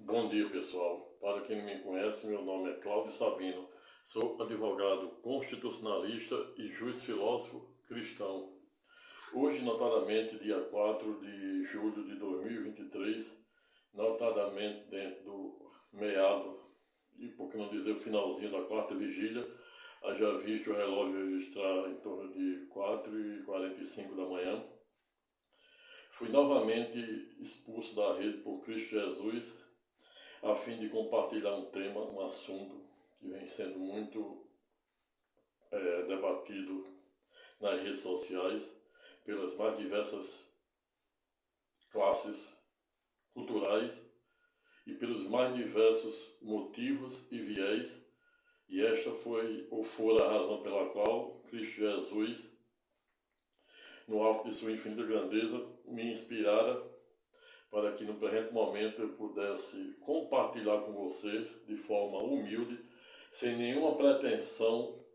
Bom dia, pessoal. Para quem não me conhece, meu nome é Cláudio Sabino. Sou advogado constitucionalista e juiz filósofo cristão. Hoje, notadamente, dia 4 de julho de 2023, notadamente dentro do meado, e por que não dizer o finalzinho da quarta vigília, haja visto o relógio registrar em torno de 4h45 da manhã. Fui novamente expulso da rede por Cristo Jesus, a fim de compartilhar um tema, um assunto que vem sendo muito debatido nas redes sociais pelas mais diversas classes culturais e pelos mais diversos motivos e viés, e esta foi ou fora a razão pela qual Cristo Jesus, no alto de sua infinita grandeza, me inspirara para que no presente momento eu pudesse compartilhar com você de forma humilde, sem nenhuma pretensão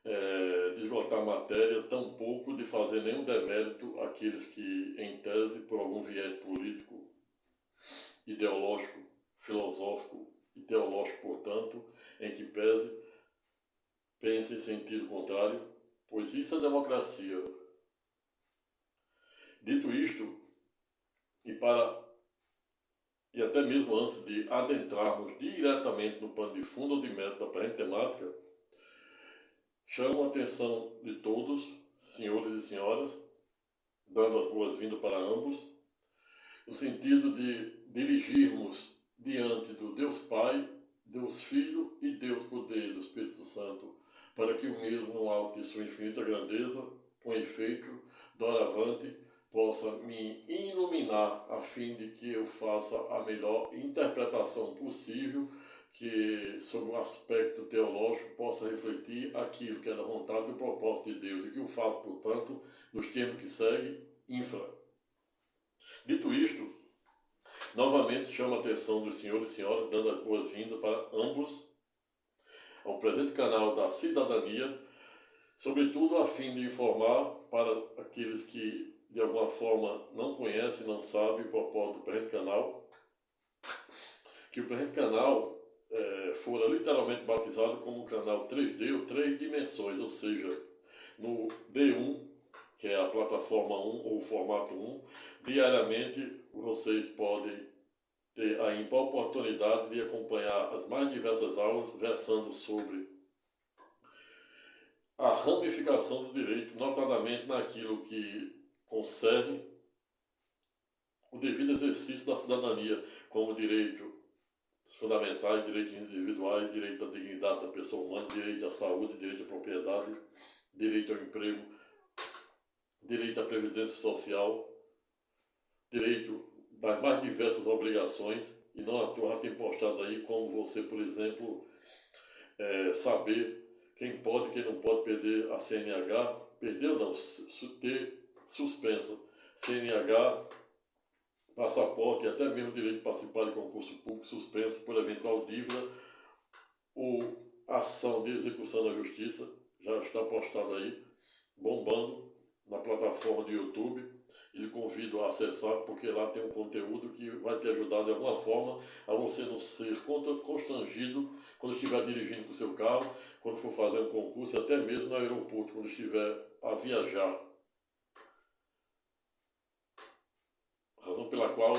de esgotar matéria, tampouco de fazer nenhum demérito àqueles que, em tese, por algum viés político, ideológico, filosófico e teológico, portanto, em que pese, pense em sentido contrário, pois isso é democracia. Dito isto, e até mesmo antes de adentrarmos diretamente no pano de fundo ou de mérito da presente temática, chamo a atenção de todos, senhores e senhoras, dando as boas-vindas para ambos, no sentido de dirigirmos diante do Deus Pai, Deus Filho e Deus Poder do Espírito Santo, para que o mesmo, no alto de sua infinita grandeza, com efeito, doravante, possa me iluminar a fim de que eu faça a melhor interpretação possível, que sobre um aspecto teológico possa refletir aquilo que é da vontade e do propósito de Deus e que o faço, portanto, nos tempos que seguem, infra. Dito isto, novamente chamo a atenção dos senhores e senhoras, dando as boas-vindas para ambos ao presente canal da cidadania, sobretudo a fim de informar para aqueles que de alguma forma não conhecem, não sabem o propósito do presente canal, que o presente canal fora literalmente batizado como canal 3D ou 3 dimensões, ou seja, no D1, que é a plataforma 1 ou o formato 1, diariamente vocês podem ter a ímpar oportunidade de acompanhar as mais diversas aulas versando sobre a ramificação do direito, notadamente naquilo que concerne o devido exercício da cidadania, como direitos fundamentais, direitos individuais, direito à dignidade da pessoa humana, direito à saúde, direito à propriedade, direito ao emprego, direito à previdência social, direito das mais diversas obrigações, e não à toa tem postado aí como você, por exemplo, saber quem pode e quem não pode perder a CNH, perder ou não, ter suspensa CNH, passaporte e até mesmo o direito de participar de concurso público suspenso por eventual dívida ou ação de execução da justiça, já está postado aí, bombando na plataforma do YouTube. E lhe convido a acessar, porque lá tem um conteúdo que vai te ajudar de alguma forma a você não ser constrangido quando estiver dirigindo com o seu carro, quando for fazer um concurso, até mesmo no aeroporto, quando estiver a viajar. Razão pela qual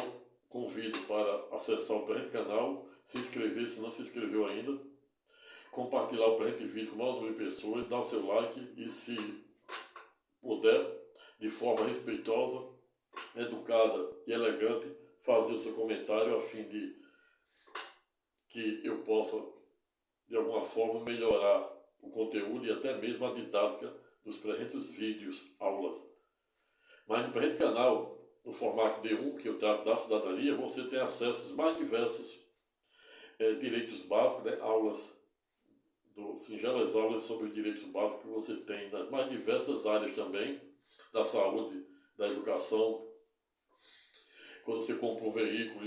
convido para acessar o presente canal, se inscrever se não se inscreveu ainda, compartilhar o presente vídeo com o maior número de pessoas, dar o seu like e, se puder, de forma respeitosa, educada e elegante, fazer o seu comentário a fim de que eu possa, de alguma forma, melhorar o conteúdo e até mesmo a didática dos presentes vídeos, aulas. Mas no presente canal, no formato D1, que eu trato da cidadania, você tem acesso aos mais diversos direitos básicos, né? Singelas aulas sobre os direitos básicos que você tem nas mais diversas áreas também, da saúde, da educação. Quando você compra um veículo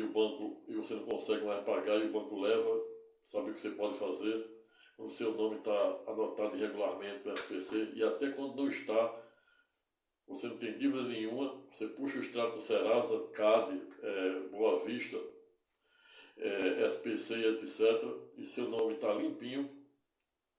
e você não consegue mais pagar e o banco leva, sabe o que você pode fazer? Quando o seu nome está anotado irregularmente no SPC, e até quando não está, você não tem dívida nenhuma, você puxa o extrato do Serasa, CAD, Boa Vista, SPC, etc. E seu nome está limpinho,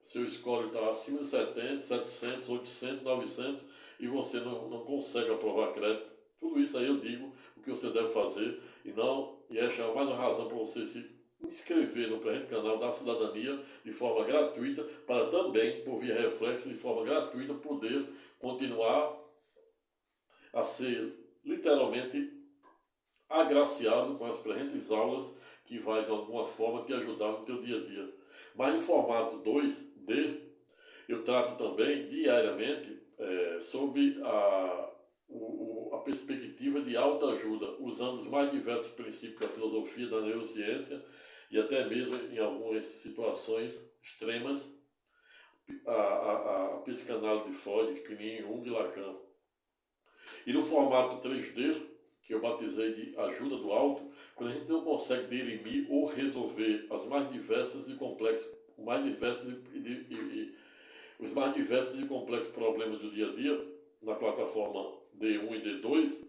seu score está acima de 70, 700, 800, 900 e você não consegue aprovar crédito. Tudo isso aí eu digo o que você deve fazer e essa é mais uma razão para você se inscrever no presente canal da Cidadania de forma gratuita para também, por via reflexo, de forma gratuita, poder continuar a ser literalmente agraciado com as presentes aulas que vai de alguma forma te ajudar no teu dia a dia. Mas no formato 2D, eu trato também diariamente sobre a perspectiva de autoajuda, usando os mais diversos princípios da filosofia, da neurociência e até mesmo em algumas situações extremas, a psicanálise de Freud, Knin, Jung e Lacan. E no formato 3D, que eu batizei de ajuda do alto, quando a gente não consegue dirimir ou resolver as mais diversas e complexas, os mais diversos e complexos problemas do dia a dia, na plataforma D1 e D2,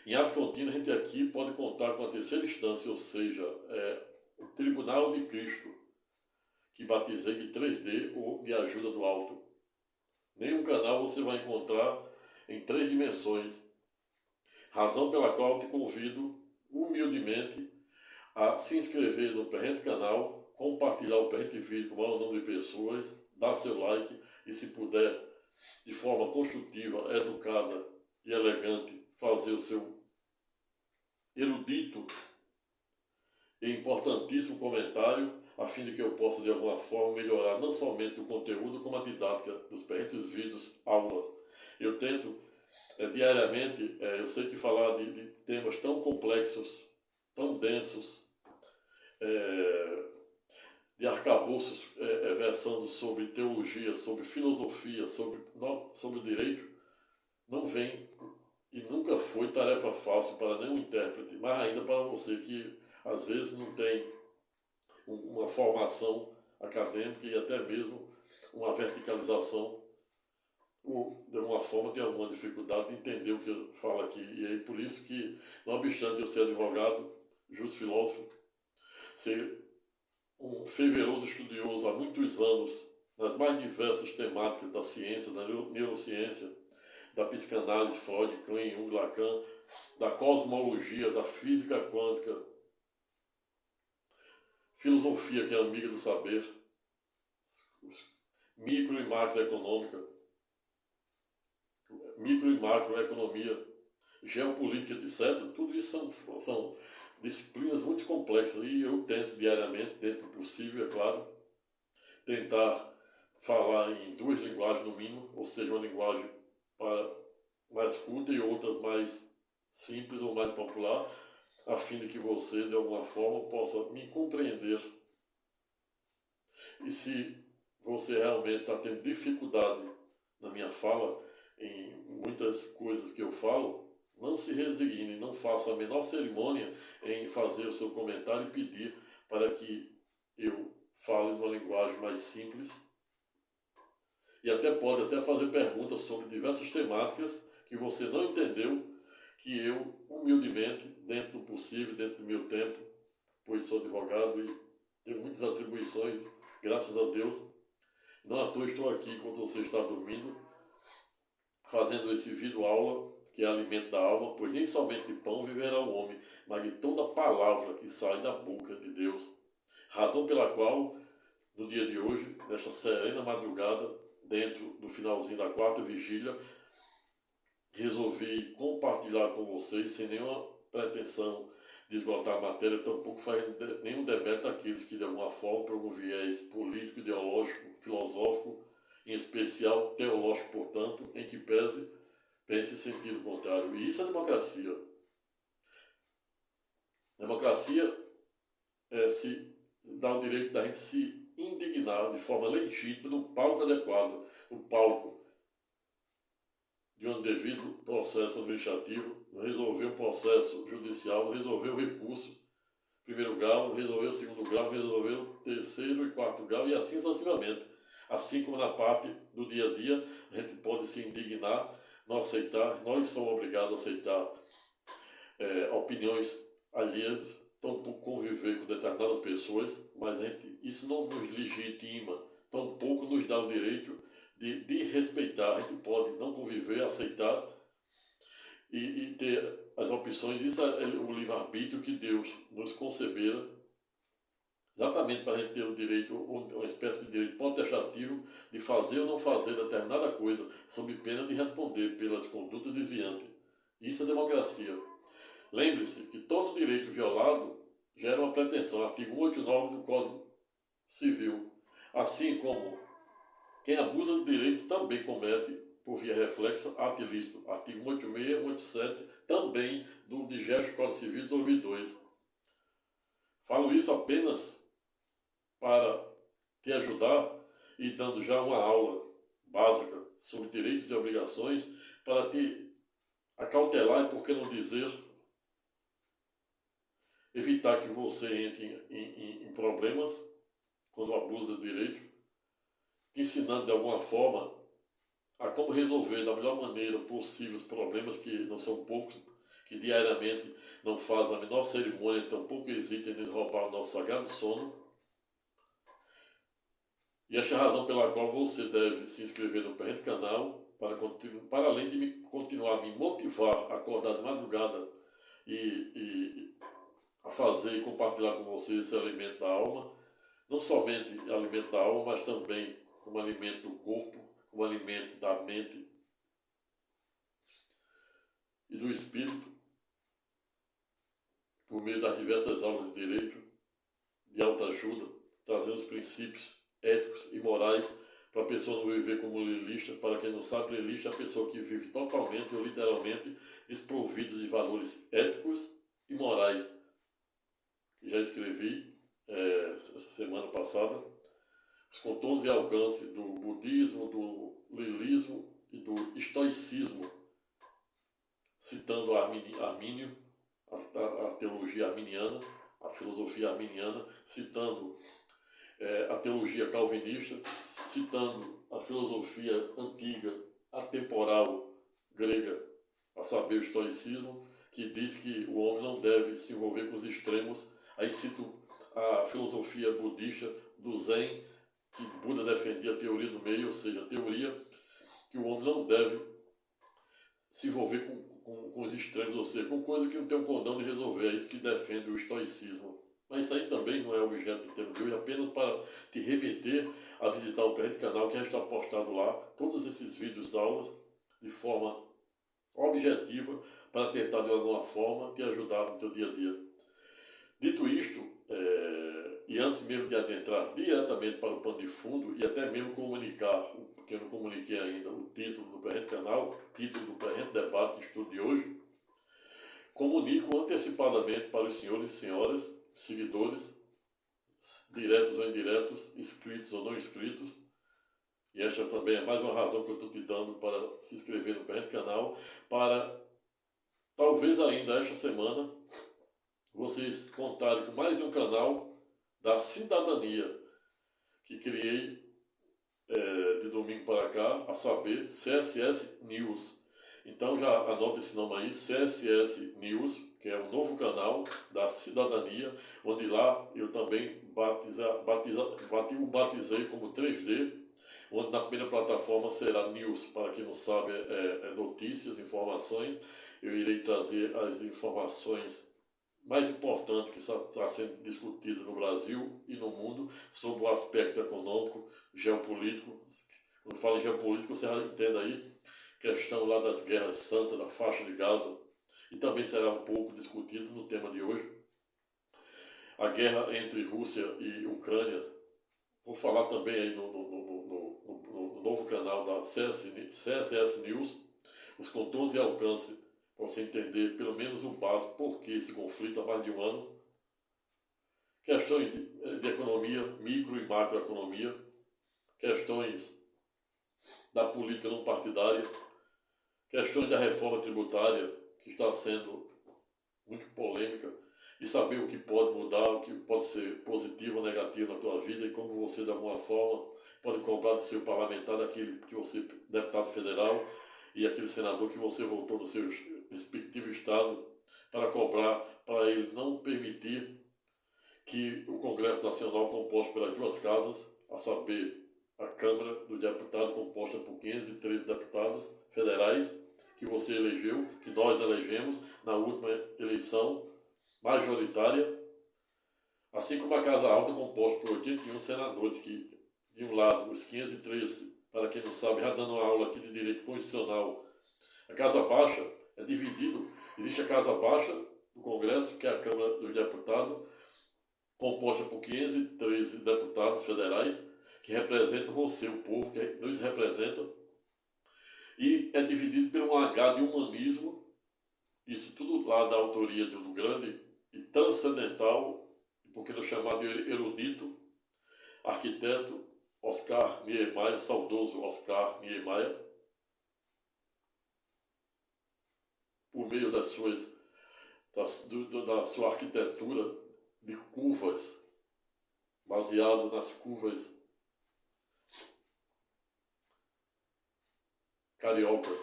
em ato contínuo a gente aqui pode contar com a terceira instância, ou seja, o Tribunal de Cristo, que batizei de 3D ou de ajuda do alto. Nenhum canal você vai encontrar em 3 dimensões, razão pela qual te convido humildemente a se inscrever no presente canal, compartilhar o presente vídeo com o maior número de pessoas, dar seu like e, se puder, de forma construtiva, educada e elegante, fazer o seu erudito e importantíssimo comentário, a fim de que eu possa, de alguma forma, melhorar não somente o conteúdo, como a didática dos presentes vídeos, aulas. Eu tento diariamente, eu sei que falar de temas tão complexos, tão densos, de arcabouços versando sobre teologia, sobre filosofia, sobre direito, não vem e nunca foi tarefa fácil para nenhum intérprete, mas ainda para você que às vezes não tem uma formação acadêmica e até mesmo uma verticalização, ou de alguma forma tem alguma dificuldade de entender o que eu falo aqui. E aí por isso que, não obstante eu ser advogado, justo filósofo, ser um fervoroso estudioso há muitos anos nas mais diversas temáticas da ciência, da neurociência, da psicanálise, Freud, Knin, Jung, Lacan, da cosmologia, da física quântica, filosofia, que é amiga do saber, micro e macroeconômica, micro e macroeconomia, geopolítica, etc. Tudo isso são disciplinas muito complexas e eu tento diariamente, dentro do possível, é claro, tentar falar em 2 linguagens no mínimo, ou seja, uma linguagem para mais culta e outra mais simples ou mais popular, a fim de que você, de alguma forma, possa me compreender. E se você realmente está tendo dificuldade na minha fala, em muitas coisas que eu falo, não se resigne, não faça a menor cerimônia em fazer o seu comentário e pedir para que eu fale numa linguagem mais simples. E pode até fazer perguntas sobre diversas temáticas que você não entendeu, que eu, humildemente, dentro do possível, dentro do meu tempo, pois sou advogado e tenho muitas atribuições, graças a Deus, não à toa estou aqui quando você está dormindo, fazendo esse vídeo aula, que é alimento da alma, pois nem somente de pão viverá o homem, mas de toda palavra que sai da boca de Deus. Razão pela qual, no dia de hoje, nesta serena madrugada, dentro do finalzinho da 4ª vigília, resolvi compartilhar com vocês, sem nenhuma pretensão de esgotar a matéria, tampouco fazendo nenhum demérito àqueles que, de alguma forma, por algum viés político, ideológico, filosófico, em especial teológico, portanto, em que pense em sentido contrário. E isso é democracia. Democracia é se dá o direito da gente se indignar de forma legítima no palco adequado, no palco de um devido processo administrativo, não resolver o processo judicial, não resolver o recurso, primeiro grau, não resolver o segundo grau, não resolver o terceiro e 4º grau, e assim sucessivamente. Assim como na parte do dia a dia, a gente pode se indignar, não aceitar, nós somos obrigados a aceitar opiniões alheias, tampouco conviver com determinadas pessoas, mas isso não nos legitima, tampouco nos dá o direito de respeitar. A gente pode não conviver, aceitar e ter as opções. Isso é o livre-arbítrio que Deus nos concebera, exatamente para a gente ter o direito, uma espécie de direito potestativo de fazer ou não fazer determinada coisa, sob pena de responder pelas condutas desviantes. Isso é democracia. Lembre-se que todo direito violado gera uma pretensão. Artigo 189 do Código Civil. Assim como quem abusa do direito também comete, por via reflexa, ato ilícito. Artigo 186, 187, também do Digesto Código Civil de 2002. Falo isso apenas para te ajudar e dando já uma aula básica sobre direitos e obrigações para te acautelar e, por que não dizer, evitar que você entre em problemas quando abusa do direito, te ensinando de alguma forma a como resolver da melhor maneira possível os problemas, que não são poucos, que diariamente não fazem a menor cerimônia, tampouco hesitem em roubar o nosso sagrado sono. E esta é a razão pela qual você deve se inscrever no presente canal, para além de continuar a me motivar a acordar de madrugada e a fazer e compartilhar com vocês esse alimento da alma, não somente alimento da alma, mas também como alimento do corpo, como alimento da mente e do espírito, por meio das diversas aulas de direito, de autoajuda, trazendo os princípios éticos e morais para a pessoa não viver como lilista. Para quem não sabe, lilista é a pessoa que vive totalmente ou literalmente desprovida de valores éticos e morais. Já escrevi essa semana passada os contornos e alcance do budismo, do lilismo e do estoicismo, citando Armínio, a teologia arminiana, a filosofia arminiana, citando a teologia calvinista, citando a filosofia antiga, atemporal grega, a saber, o estoicismo, que diz que o homem não deve se envolver com os extremos. Aí cito a filosofia budista do Zen, que Buda defendia a teoria do meio, ou seja, a teoria que o homem não deve se envolver com os extremos, ou seja, com coisa que não tem um condão de resolver. É isso que defende o estoicismo. Mas isso aí também não é objeto do tema de hoje, apenas para te remeter a visitar o presente canal, que já está postado lá, todos esses vídeos, aulas, de forma objetiva, para tentar de alguma forma te ajudar no teu dia a dia. Dito isto, e antes mesmo de adentrar diretamente para o pano de fundo e até mesmo comunicar, porque eu não comuniquei ainda, o título do presente canal, o título do presente debate de estudo de hoje, comunico antecipadamente para os senhores e senhoras, seguidores, diretos ou indiretos, inscritos ou não inscritos, e esta também é mais uma razão que eu estou te dando para se inscrever no presente canal, para talvez ainda esta semana vocês contarem com mais um canal da cidadania que criei de domingo para cá, a saber, CSS News. Então já anota esse nome aí, CSS News, que é um novo canal da cidadania, onde lá eu também batizei como 3D, onde na primeira plataforma será News, para quem não sabe, notícias, informações. Eu irei trazer as informações mais importante que está sendo discutido no Brasil e no mundo sobre o aspecto econômico, geopolítico. Quando falo em geopolítico, você já entende aí, questão lá das guerras santas da faixa de Gaza, e também será um pouco discutido no tema de hoje, a guerra entre Rússia e Ucrânia. Vou falar também aí no novo canal da CSS News, os contornos e alcance, para você entender pelo menos o básico, por que esse conflito há mais de um ano. Questões de economia, micro e macroeconomia, questões da política não partidária, questões da reforma tributária, que está sendo muito polêmica, e saber o que pode mudar, o que pode ser positivo ou negativo na tua vida, e como você, de alguma forma, pode cobrar do seu parlamentar, daquele que você, deputado federal, e aquele senador que você votou no seu respectivo estado, para cobrar, para ele não permitir Nacional composto pelas duas casas, a saber, a Câmara dos Deputados, composta por 513 deputados federais, que você elegeu, que nós elegemos na última eleição majoritária, assim como a Casa Alta, composta por 81 senadores, que, de um lado, os 513, para quem não sabe, já dando uma aula aqui de direito constitucional, a Casa Baixa é dividido, existe a Casa Baixa do Congresso, que é a Câmara dos Deputados, composta por 513 deputados federais, que representam você, o povo, que nos representa, e é dividido por um H de humanismo, isso tudo lá da autoria do grande e transcendental, porque não chamado de erudito, arquiteto Oscar Niemeyer, saudoso Oscar Niemeyer, por meio da sua arquitetura de curvas, baseado nas curvas cariocas.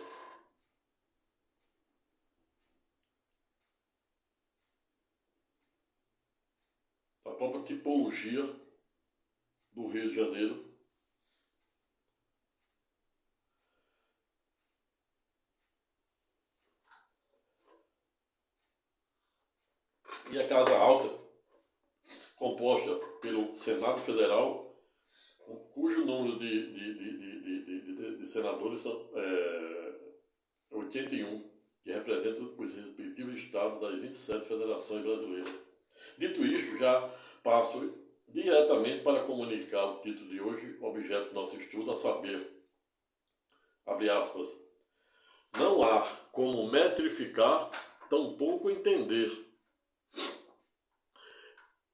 A própria tipologia do Rio de Janeiro. E a Casa Alta, composta pelo Senado Federal, cujo número de senadores são 81, que representam os respectivos estados das 27 federações brasileiras. Dito isto, já passo diretamente para comunicar o título de hoje, objeto do nosso estudo, a saber, abre aspas, não há como metrificar, tampouco entender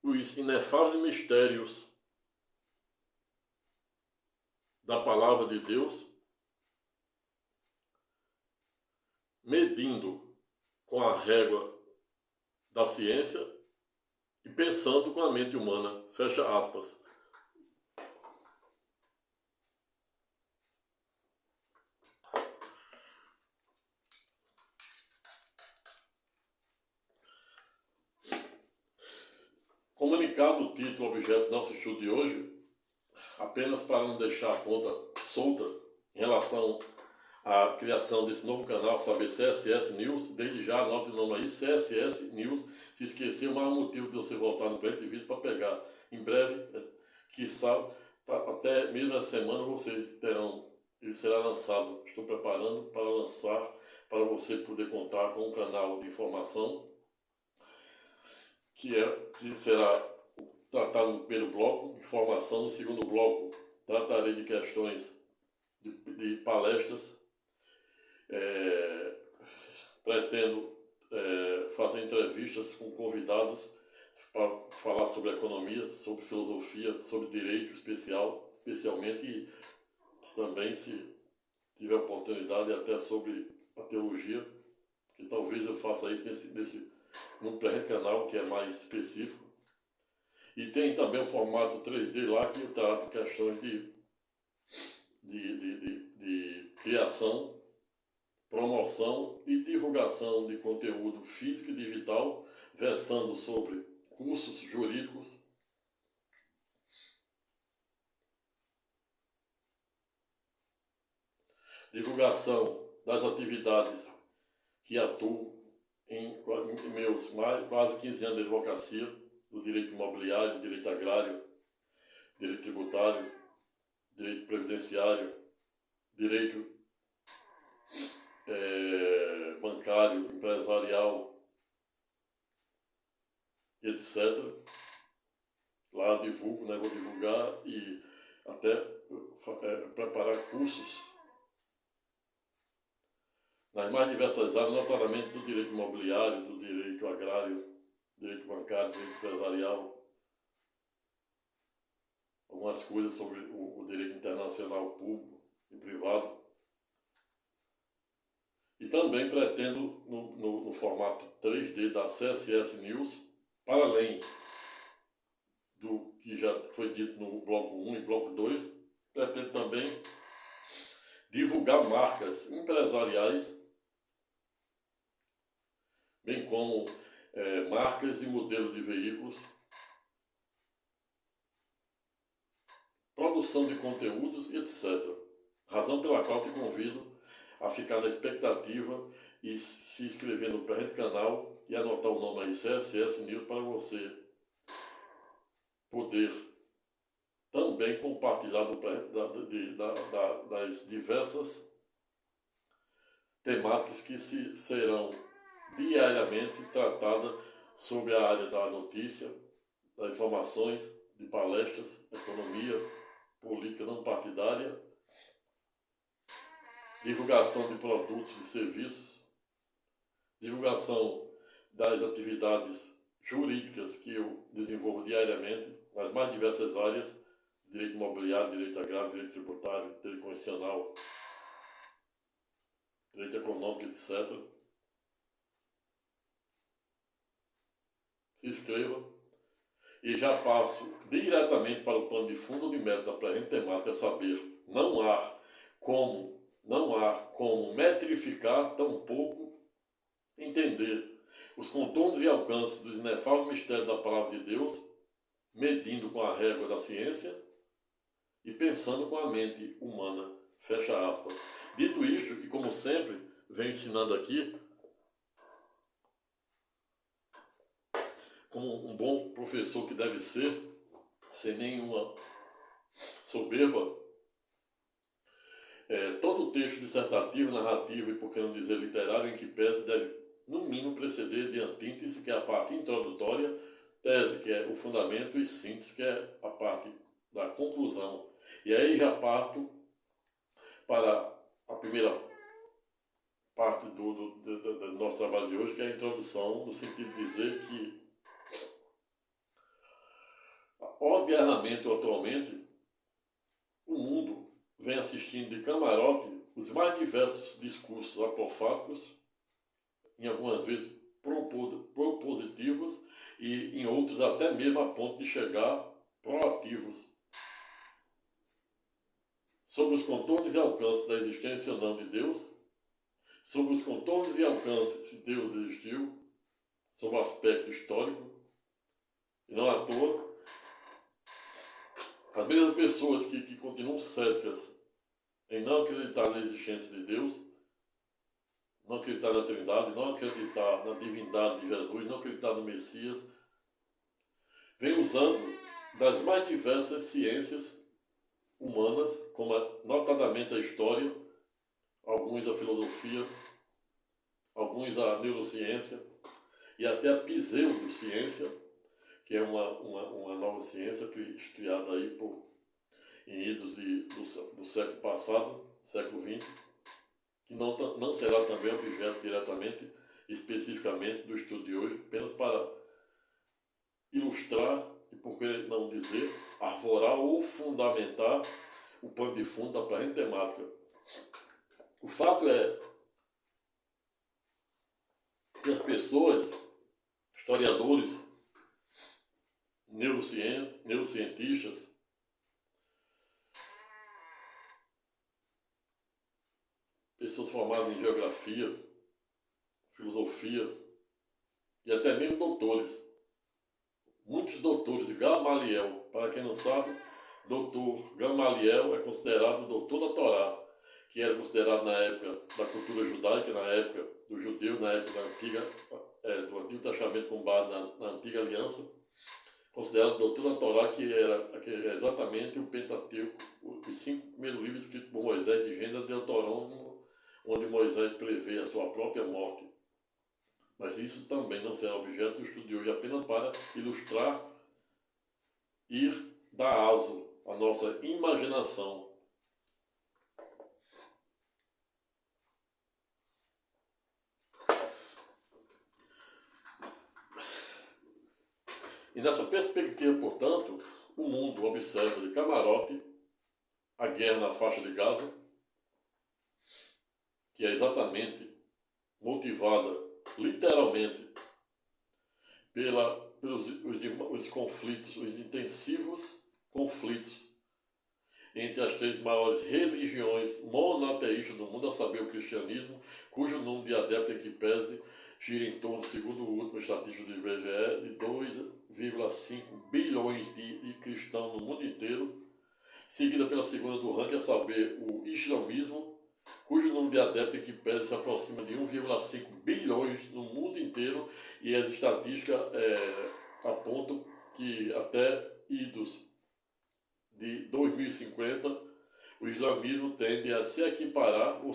os inefáveis mistérios da palavra de Deus, medindo com a régua da ciência e pensando com a mente humana, fecha aspas. Comunicado o título objeto do nosso estudo de hoje, apenas para não deixar a ponta solta em relação à criação desse novo canal, saber CSS News, desde já anote o nome aí, CSS News, se esqueceu, mas há um motivo de você voltar no preto de vídeo para pegar. Em breve, quiçá, até mesmo na semana vocês terão, ele será lançado, estou preparando para lançar, para você poder contar com um canal de informação, que será tratado no primeiro bloco, informação. No segundo bloco, tratarei de questões de palestras. Pretendo fazer entrevistas com convidados para falar sobre economia, sobre filosofia, sobre direito especialmente, e também, se tiver oportunidade, até sobre a teologia, que talvez eu faça isso num canal que é mais específico. E tem também o formato 3D lá, que eu trato questões de criação, promoção e divulgação de conteúdo físico e digital, versando sobre cursos jurídicos, divulgação das atividades que atuo em meus quase 15 anos de advocacia, do direito imobiliário, direito agrário, direito tributário, direito previdenciário, direito bancário, empresarial, etc. Lá divulgo, vou divulgar e até preparar cursos nas mais diversas áreas, notadamente do direito imobiliário, do direito agrário, direito bancário, direito empresarial, algumas coisas sobre o direito internacional público e privado. E também pretendo, no formato 3D da CSS News, para além do que já foi dito no bloco 1 e bloco 2, pretendo também divulgar marcas empresariais, bem como marcas e modelos de veículos, produção de conteúdos e etc. Razão pela qual te convido a ficar na expectativa e se inscrever no presente canal e anotar o nome aí CSS News para você poder também compartilhar das diversas temáticas que serão diariamente tratadas sobre a área da notícia, das informações, de palestras, economia, política não partidária, divulgação de produtos e serviços, divulgação das atividades jurídicas que eu desenvolvo diariamente nas mais diversas áreas, direito imobiliário, direito agrário, direito tributário, direito constitucional, direito econômico, etc. Se inscreva e já passo diretamente para o plano de fundo de meta da presente temática, saber, não há como metrificar, tampouco entender os contornos e alcances dos inefáveis mistérios da palavra de Deus, medindo com a régua da ciência e pensando com a mente humana. Fecha aspas. Dito isto, e como sempre venho ensinando aqui, como um bom professor que deve ser, sem nenhuma soberba, todo texto dissertativo, narrativo e, por que não dizer, literário, em que pese, deve, no mínimo, preceder de antíntese, que é a parte introdutória, tese, que é o fundamento, e síntese, que é a parte da conclusão. E aí já parto para a primeira parte do nosso trabalho de hoje, que é a introdução, no sentido de dizer que, odiernamente ou atualmente, o mundo vem assistindo de camarote os mais diversos discursos apofáticos, em algumas vezes propositivos e em outros até mesmo a ponto de chegar proativos, sobre os contornos e alcances da existência ou não de Deus, sobre os contornos e alcances se Deus existiu, sobre o aspecto histórico, e não à toa, as mesmas pessoas que continuam céticas em não acreditar na existência de Deus, não acreditar na Trindade, não acreditar na divindade de Jesus, não acreditar no Messias, vem usando das mais diversas ciências humanas, como notadamente a história, alguns a filosofia, alguns a neurociência e até a pseudociência, que é uma nova ciência criada aí em idos do século passado, século XX, que não será também objeto diretamente, especificamente, do estudo de hoje, apenas para ilustrar, e por que não dizer, arvorar ou fundamentar o pano de fundo da presente temática. O fato é que as pessoas, historiadores, neurocientistas, pessoas formadas em geografia, filosofia e até mesmo doutores. Muitos doutores, Gamaliel, para quem não sabe, doutor Gamaliel é considerado o doutor da Torá, que era considerado na época da cultura judaica, na época do judeu, na época do Antigo Testamento com base na Antiga Aliança, considerado o doutor da Torá, que é exatamente o Pentateuco, os 5 primeiros livros escritos por Moisés, de Gênesis a Deuteronômio, onde Moisés prevê a sua própria morte. Mas isso também não será objeto do estudo de hoje, apenas para ilustrar, ir dar aso à nossa imaginação. E nessa perspectiva, portanto, o mundo observa de camarote a guerra na faixa de Gaza, que é exatamente motivada, literalmente, pelos conflitos, os intensivos conflitos entre as 3 maiores religiões monoteístas do mundo, a saber, o cristianismo, cujo número de adeptos em que pese gira em torno, segundo o último estatístico do IBGE, de 2,5 bilhões de cristãos no mundo inteiro, seguida pela segunda do ranking, a saber, o islamismo, cujo número de adeptos em que pese se aproxima de 1,5 bilhões no mundo inteiro, e as estatísticas apontam que até idos de 2050, o islamismo tende a se equiparar ou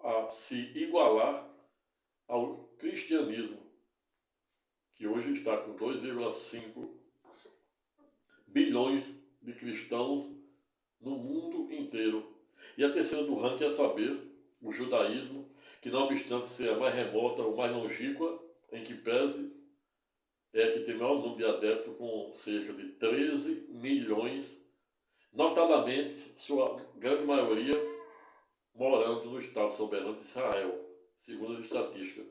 a se igualar ao cristianismo, que hoje está com 2,5 bilhões de cristãos no mundo inteiro. E a terceira do ranking é saber o judaísmo, que não obstante ser a mais remota ou mais longínqua, em que pese, é a que tem maior número de adeptos, com cerca de 13 milhões, notadamente sua grande maioria morando no Estado soberano de Israel, segundo as estatísticas.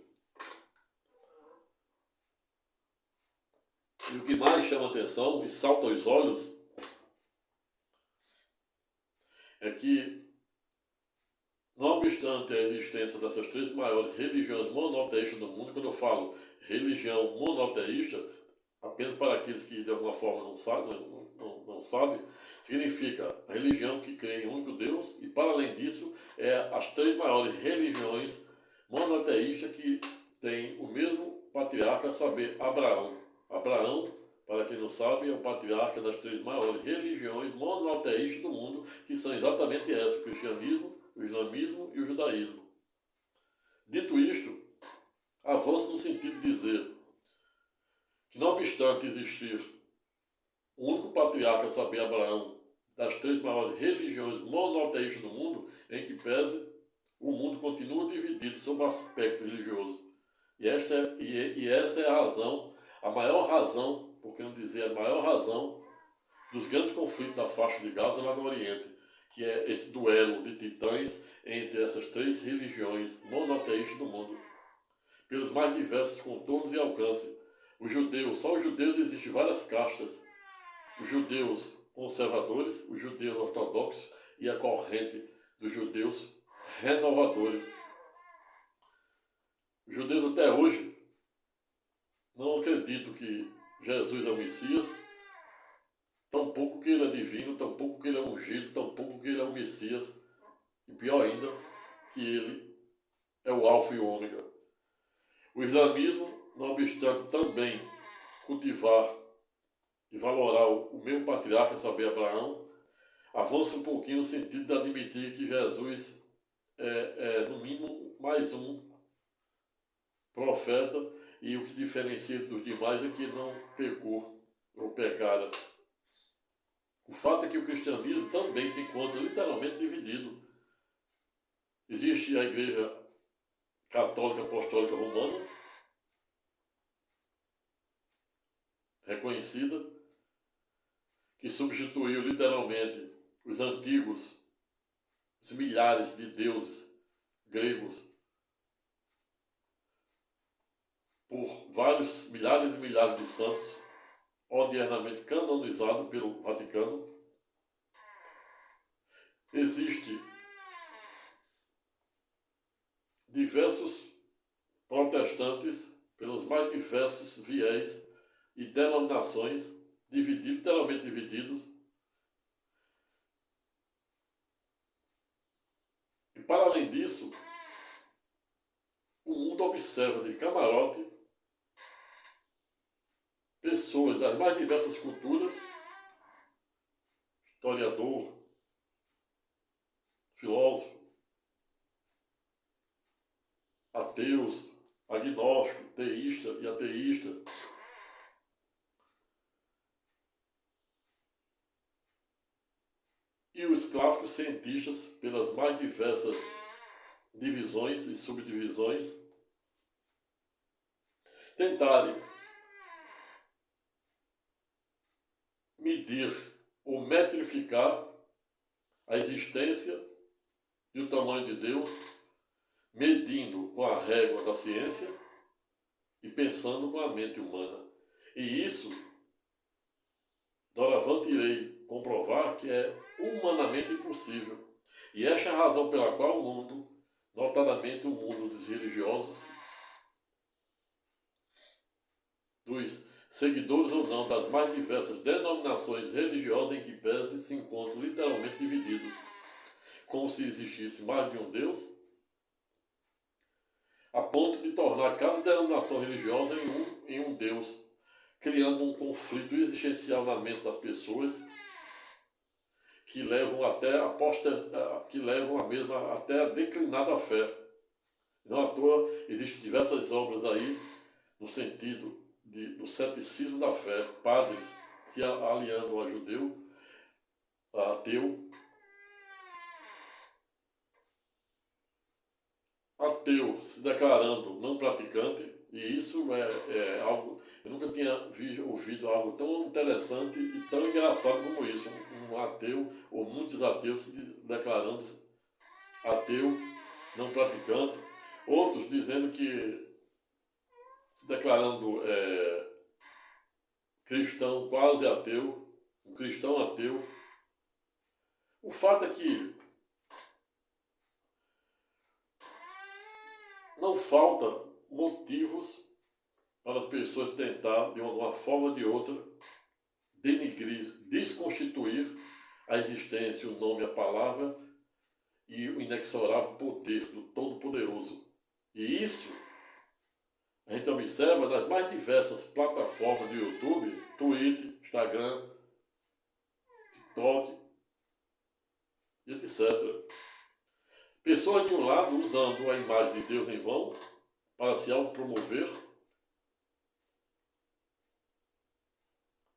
E o que mais chama atenção e salta aos olhos é que, não obstante a existência dessas três maiores religiões monoteístas do mundo, quando eu falo religião monoteísta, apenas para aqueles que de alguma forma não sabem, significa a religião que crê em um único Deus, e para além disso, as três maiores religiões monoteístas que têm o mesmo patriarca, a saber, Abraão. Abraão, para quem não sabe, é o patriarca das três maiores religiões monoteístas do mundo, que são exatamente essas: o cristianismo, o islamismo e o judaísmo. Dito isto, avanço no sentido de dizer que, não obstante existir um único patriarca, a saber, Abraão, das três maiores religiões monoteístas do mundo, em que pese, o mundo continua dividido sob o aspecto religioso. E essa é a razão, a maior razão, por que não dizer a maior razão, dos grandes conflitos da faixa de Gaza lá no Oriente, que é esse duelo de titãs entre essas três religiões monoteístas do mundo, pelos mais diversos contornos e alcance. Os judeus, só os judeus existem várias castas: os judeus conservadores, os judeus ortodoxos e a corrente dos judeus renovadores. Os judeus até hoje não acreditam que Jesus é o Messias, tampouco que ele é divino, tampouco que ele é ungido, tampouco que ele é o Messias, e pior ainda, que ele é o Alfa e o Ômega. O islamismo, não obstante também cultivar e valorar o mesmo patriarca, saber, Abraão, avança um pouquinho no sentido de admitir que Jesus é no mínimo mais um profeta, e o que diferencia dos demais é que não pecou ou pecara. O fato é que o cristianismo também se encontra literalmente dividido. Existe a Igreja Católica Apostólica Romana, reconhecida, que substituiu literalmente os antigos, os milhares de deuses gregos, por vários milhares e milhares de santos, odiernamente canonizados pelo Vaticano. Existem diversos protestantes, pelos mais diversos viés e denominações, literalmente divididos. E para além disso, o mundo observa de camarote pessoas das mais diversas culturas, historiador, filósofo, ateus, agnóstico, teísta e ateísta, e os clássicos cientistas, pelas mais diversas divisões e subdivisões, tentarem medir ou metrificar a existência e o tamanho de Deus, medindo com a régua da ciência e pensando com a mente humana. E isso, doravante irei comprovar que é humanamente impossível. E esta é a razão pela qual o mundo, notadamente o mundo dos religiosos, dos seguidores ou não das mais diversas denominações religiosas em que pese se encontram literalmente divididos, como se existisse mais de um Deus, a ponto de tornar cada denominação religiosa em um Deus, criando um conflito existencial na mente das pessoas que levam até a declinar da fé. Não à toa existem diversas obras aí no sentido do ceticismo da fé, padres se aliando a judeu, a ateu se declarando não praticante, e isso é algo, eu nunca tinha ouvido algo tão interessante e tão engraçado como isso, um ateu, ou muitos ateus se declarando ateu, não praticante, outros dizendo que, se declarando cristão quase ateu, um cristão ateu. O fato é que não falta motivos para as pessoas tentar, de uma forma ou de outra, denigrir, desconstituir a existência, o nome, a palavra e o inexorável poder do Todo-Poderoso. E isso a gente observa nas mais diversas plataformas do YouTube, Twitter, Instagram, TikTok e etc. Pessoas de um lado usando a imagem de Deus em vão para se autopromover,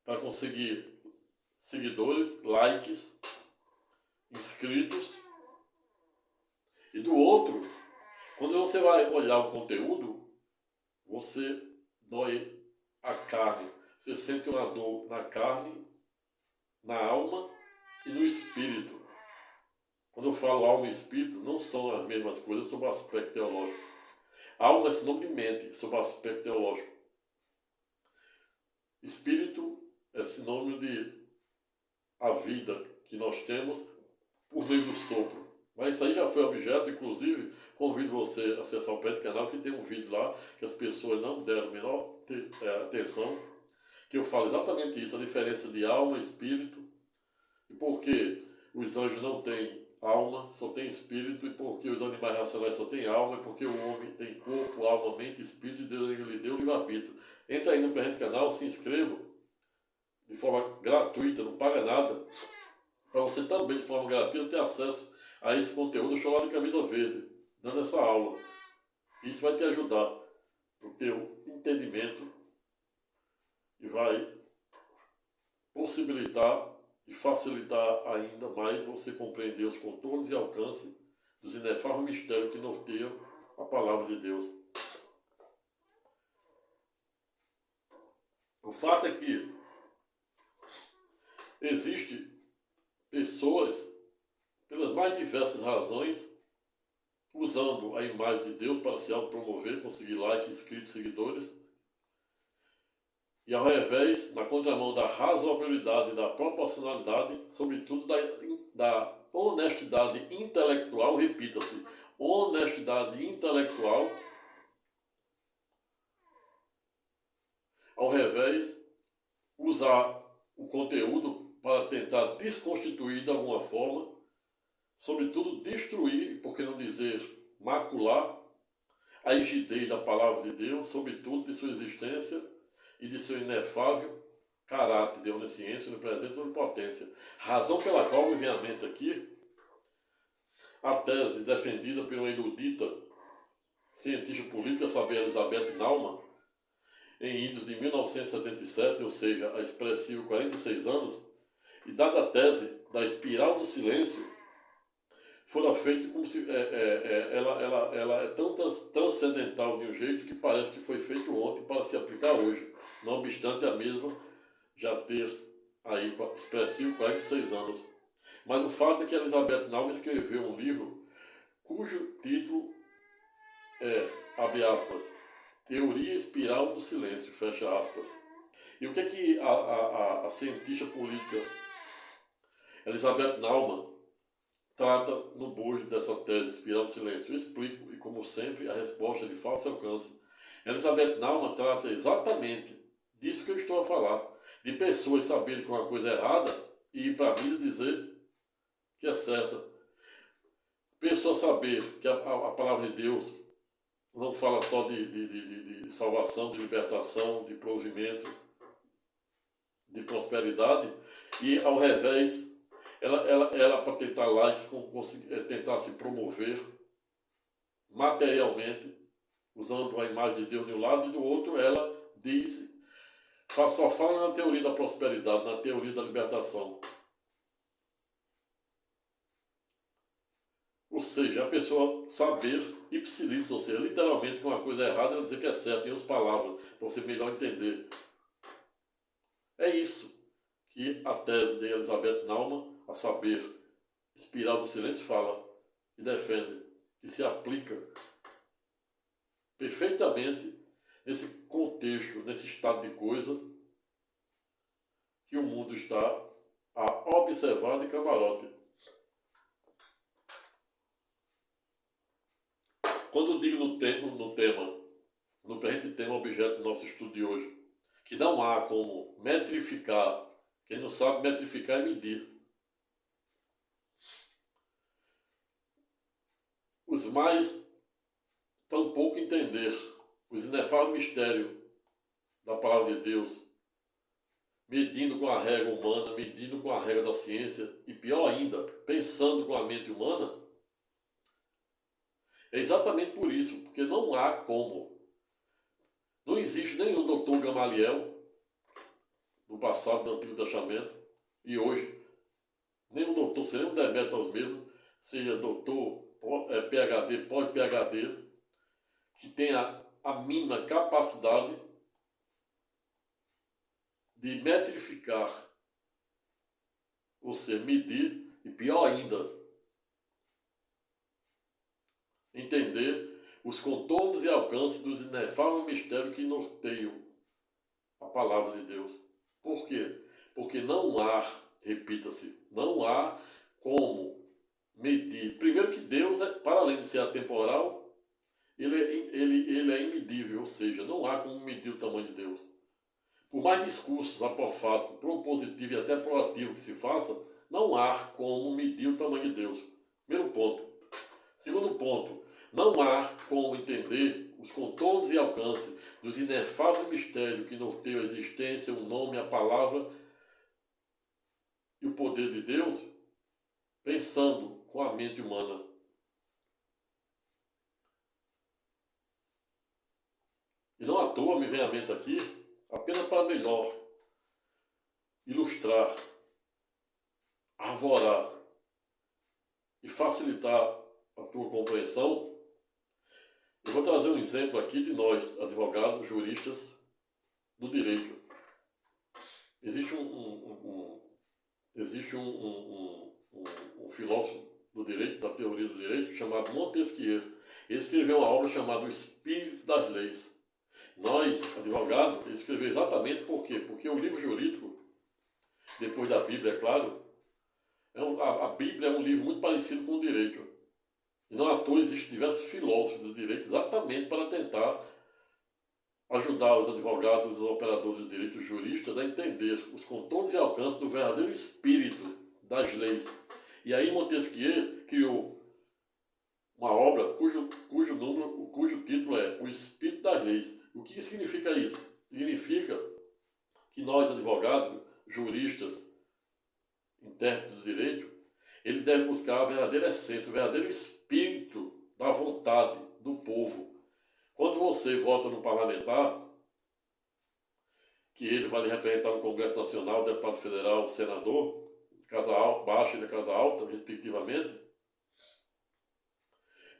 para conseguir seguidores, likes, inscritos. E do outro, quando você vai olhar o conteúdo, você dói a carne. Você sente uma dor na carne, na alma e no espírito. Quando eu falo alma e espírito, não são as mesmas coisas sob o aspecto teológico. Alma é sinônimo de mente, sob o aspecto teológico. Espírito é sinônimo de a vida que nós temos por meio do sopro. Mas isso aí já foi objeto, inclusive, convido você a acessar o Pé Canal, que tem um vídeo lá que as pessoas não deram a menor atenção, que eu falo exatamente isso, a diferença de alma e espírito, e por que os anjos não têm alma, só tem espírito, e por que os animais racionais só têm alma, e por que o homem tem corpo, alma, mente, espírito, e Deus lhe deu o livre-arbítrio. Entra aí no Pé Canal, se inscreva de forma gratuita, não paga nada, para você também, de forma gratuita, ter acesso a esse conteúdo. Eu estou lá de camisa verde, dando essa aula. Isso vai te ajudar no teu entendimento e vai possibilitar e facilitar ainda mais você compreender os contornos e alcance dos inefáveis mistérios que norteiam a palavra de Deus. O fato é que existem pessoas, pelas mais diversas razões, usando a imagem de Deus para se autopromover, conseguir likes, inscritos, seguidores, e ao revés, na contramão da razoabilidade e da proporcionalidade, sobretudo da honestidade intelectual, repita-se, honestidade intelectual, ao revés, usar o conteúdo para tentar desconstituir de alguma forma, sobretudo destruir, por que não dizer macular, a rigidez da palavra de Deus, sobretudo de sua existência e de seu inefável caráter de onisciência, onipresença e onipotência. Razão pela qual me vem à mente aqui a tese defendida pela erudita cientista política, a saber, Elizabeth Naumann, em idos de 1977, ou seja, há expressivo 46 anos, e dada a tese da espiral do silêncio, fora feito como se ela é tão transcendental de um jeito que parece que foi feito ontem para se aplicar hoje, não obstante a mesma já ter aí expressivo 46 anos. Mas o fato é que Elizabeth Naumann escreveu um livro cujo título é, abre aspas, Teoria Espiral do Silêncio, fecha aspas. E o que é que a cientista política Elizabeth Naumann trata no bojo dessa tese espiral do silêncio? Eu explico, e como sempre, a resposta é de fácil alcance. Elizabeth Naumann trata exatamente disso que eu estou a falar. De pessoas saberem que uma coisa é errada e ir para a mídia dizer que é certa. Pessoas saber que a palavra de Deus não fala só de salvação, de libertação, de provimento, de prosperidade, e ao revés, ela para tentar likes, tentar se promover materialmente, usando a imagem de Deus de um lado, e do outro ela diz, só fala na teoria da prosperidade, na teoria da libertação. Ou seja, a pessoa saber ipsilício, ou seja, literalmente que uma coisa é errada, ela dizer que é certo, em outras palavras, para você melhor entender. É isso que a tese de Elizabeth Naumann, a saber, Espiral do Silêncio, fala e defende, que se aplica perfeitamente nesse contexto, nesse estado de coisa que o mundo está a observar de camarote. Quando eu digo no presente tema objeto do nosso estudo de hoje, que não há como metrificar, quem não sabe metrificar é medir. Os mais tampouco entender os inefáveis mistérios da palavra de Deus, medindo com a regra humana, medindo com a regra da ciência, e pior ainda, pensando com a mente humana, é exatamente por isso, porque não há como. Não existe nenhum doutor Gamaliel, no passado, do Antigo Testamento, e hoje, nenhum doutor, seja um demérito aos mesmos, seja doutor, PhD, pós-PhD, que tenha a mínima capacidade de metrificar, ou seja, medir, e pior ainda, entender os contornos e alcances dos inefáveis mistérios que norteiam a palavra de Deus. Por quê? Porque não há, repita-se, não há como medir. Primeiro que Deus, para além de ser atemporal, ele é imedível, ou seja, não há como medir o tamanho de Deus. Por mais discursos apofáticos, propositivos e até proativos que se faça, não há como medir o tamanho de Deus. Primeiro ponto. Segundo ponto, não há como entender os contornos e alcances dos inefáveis mistérios que norteiam a existência, o nome, a palavra e o poder de Deus, pensando com a mente humana. E não à toa me vem à mente aqui, apenas para melhor ilustrar, arvorar e facilitar a tua compreensão, eu vou trazer um exemplo aqui de nós, advogados, juristas do direito. Existe um filósofo do direito, da teoria do direito, chamado Montesquieu. Ele escreveu uma obra chamada O Espírito das Leis. Nós, advogados, ele escreveu exatamente por quê? Porque o livro jurídico, depois da Bíblia, é claro, a Bíblia é um livro muito parecido com o direito. E não à toa existem diversos filósofos do direito exatamente para tentar ajudar os advogados, os operadores do direito, os juristas, a entender os contornos e alcances do verdadeiro espírito das leis. E aí Montesquieu criou uma obra cujo título é O Espírito das Leis. O que significa isso? Significa que nós, advogados, juristas, intérpretes do direito, ele deve buscar a verdadeira essência, o verdadeiro espírito da vontade do povo. Quando você vota no parlamentar, que ele vai lhe representar no Congresso Nacional, deputado federal, senador, casa baixa e da casa alta, respectivamente,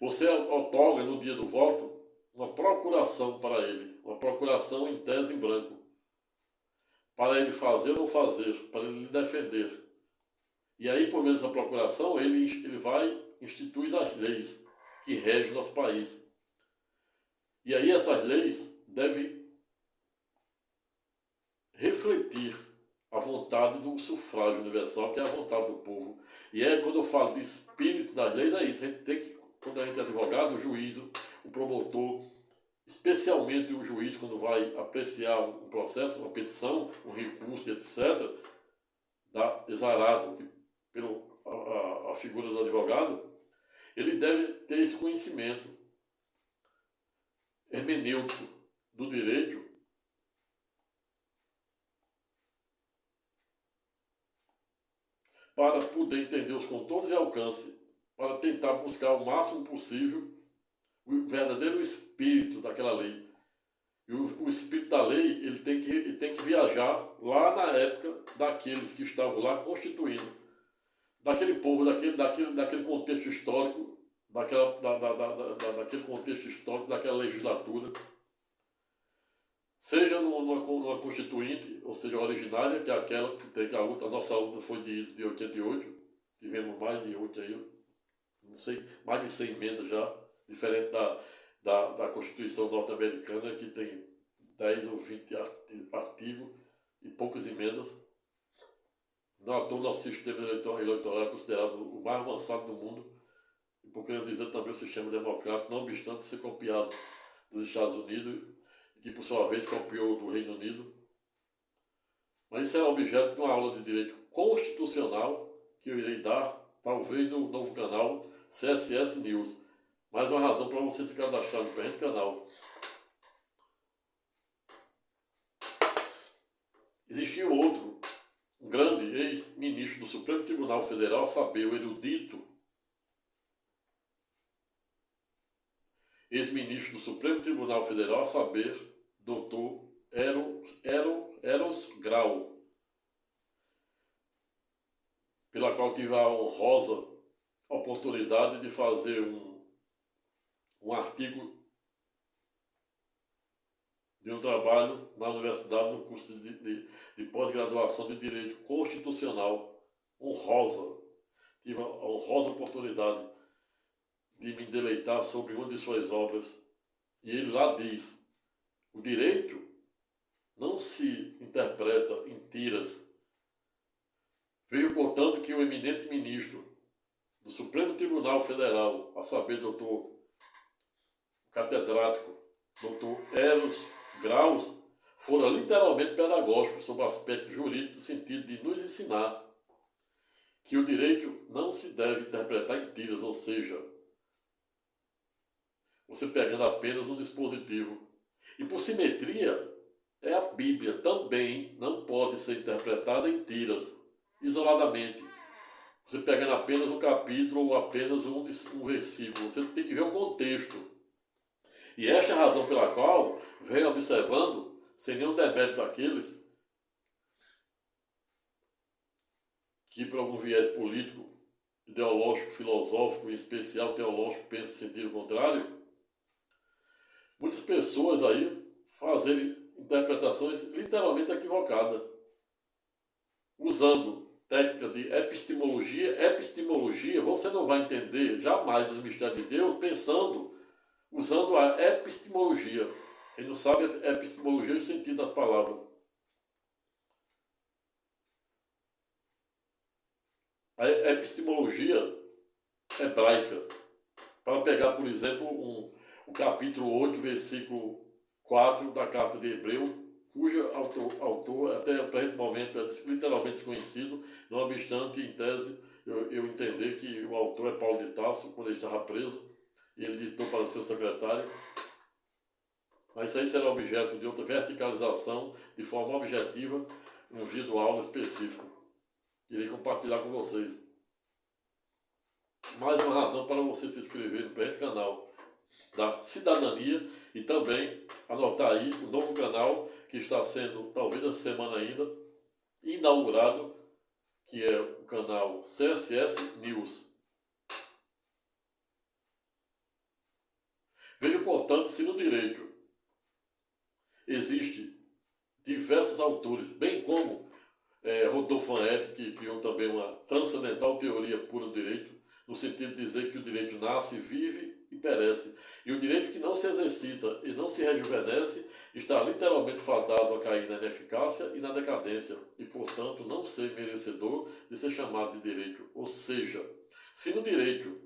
você outorga no dia do voto uma procuração para ele, uma procuração em tese em branco, para ele fazer ou não fazer, para ele lhe defender. E aí, por meio dessa procuração, ele vai instituir as leis que regem o nosso país. E aí essas leis devem refletir a vontade do sufrágio universal, que é a vontade do povo. E quando eu falo de espírito das leis, é isso. A gente tem que, quando a gente é advogado, o juízo, o promotor especialmente o juiz quando vai apreciar um processo, uma petição, um recurso, etc., dá exarado pela figura do advogado, ele deve ter esse conhecimento hermenêutico do direito para poder entender os contornos e alcance, para tentar buscar o máximo possível o verdadeiro espírito daquela lei. E o espírito da lei ele tem que viajar lá na época daqueles que estavam lá constituindo, daquele povo, daquele contexto histórico, daquele contexto histórico, daquela legislatura, seja numa constituinte, ou seja, originária, que é aquela que tem a nossa luta foi de 88, tivemos mais de 8 aí, não sei, mais de 100 emendas já, diferente da Constituição norte-americana, que tem 10 ou 20 artigos e poucas emendas. Não à toa nosso sistema eleitoral é considerado o mais avançado do mundo, e por querer dizer também o sistema democrático, não obstante ser copiado dos Estados Unidos, e que por sua vez copiou do Reino Unido. Mas isso é objeto de uma aula de direito constitucional que eu irei dar, talvez no novo canal CSS News. Mais uma razão para você se cadastrar no presente canal. Existiu outro, um grande ex-ministro do Supremo Tribunal Federal, a saber, o erudito ex-ministro do Supremo Tribunal Federal, a saber, Dr. Eros Grau, pela qual tive a honrosa oportunidade de fazer um artigo de um trabalho na universidade no curso de pós-graduação de Direito Constitucional, honrosa. Tive a honrosa oportunidade de me deleitar sobre uma de suas obras. E ele lá diz: o direito não se interpreta em tiras. Vejo, portanto, que o eminente ministro do Supremo Tribunal Federal, a saber, doutor catedrático, doutor Eros Graus, fora literalmente pedagógico sobre o aspecto jurídico no sentido de nos ensinar que o direito não se deve interpretar em tiras, ou seja, você pegando apenas um dispositivo. E por simetria, a Bíblia também não pode ser interpretada em tiras, isoladamente. Você pegando apenas um capítulo ou apenas um versículo, você tem que ver o contexto. E esta é a razão pela qual venho observando, sem nenhum demérito daqueles que, por algum viés político, ideológico, filosófico, em especial teológico, pensam em sentido contrário, muitas pessoas aí fazerem interpretações literalmente equivocadas, usando técnica de epistemologia. Epistemologia, você não vai entender jamais os mistérios de Deus usando a epistemologia. Quem não sabe, epistemologia é o sentido das palavras. A epistemologia hebraica, para pegar, por exemplo, o capítulo 8, versículo 4 da carta de Hebreu, cujo autor até o presente momento é literalmente desconhecido, não obstante, em tese, eu entender que o autor é Paulo de Tarso, quando ele estava preso, e ele ditou para o seu secretário. Mas isso aí será objeto de outra verticalização, de forma objetiva, em um vídeo aula específico. Irei compartilhar com vocês. Mais uma razão para você se inscrever no presente canal da Cidadania e também anotar aí o novo canal que está sendo, talvez essa semana ainda, inaugurado, que é o canal CSS News. Veja, portanto, se no direito existe diversos autores, bem como Rodolfo Van Hecke, que criou também uma transcendental teoria pura do direito, no sentido de dizer que o direito nasce, vive e perece. E o direito que não se exercita e não se rejuvenesce está literalmente fadado a cair na ineficácia e na decadência, e, portanto, não ser merecedor de ser chamado de direito. Ou seja, se no direito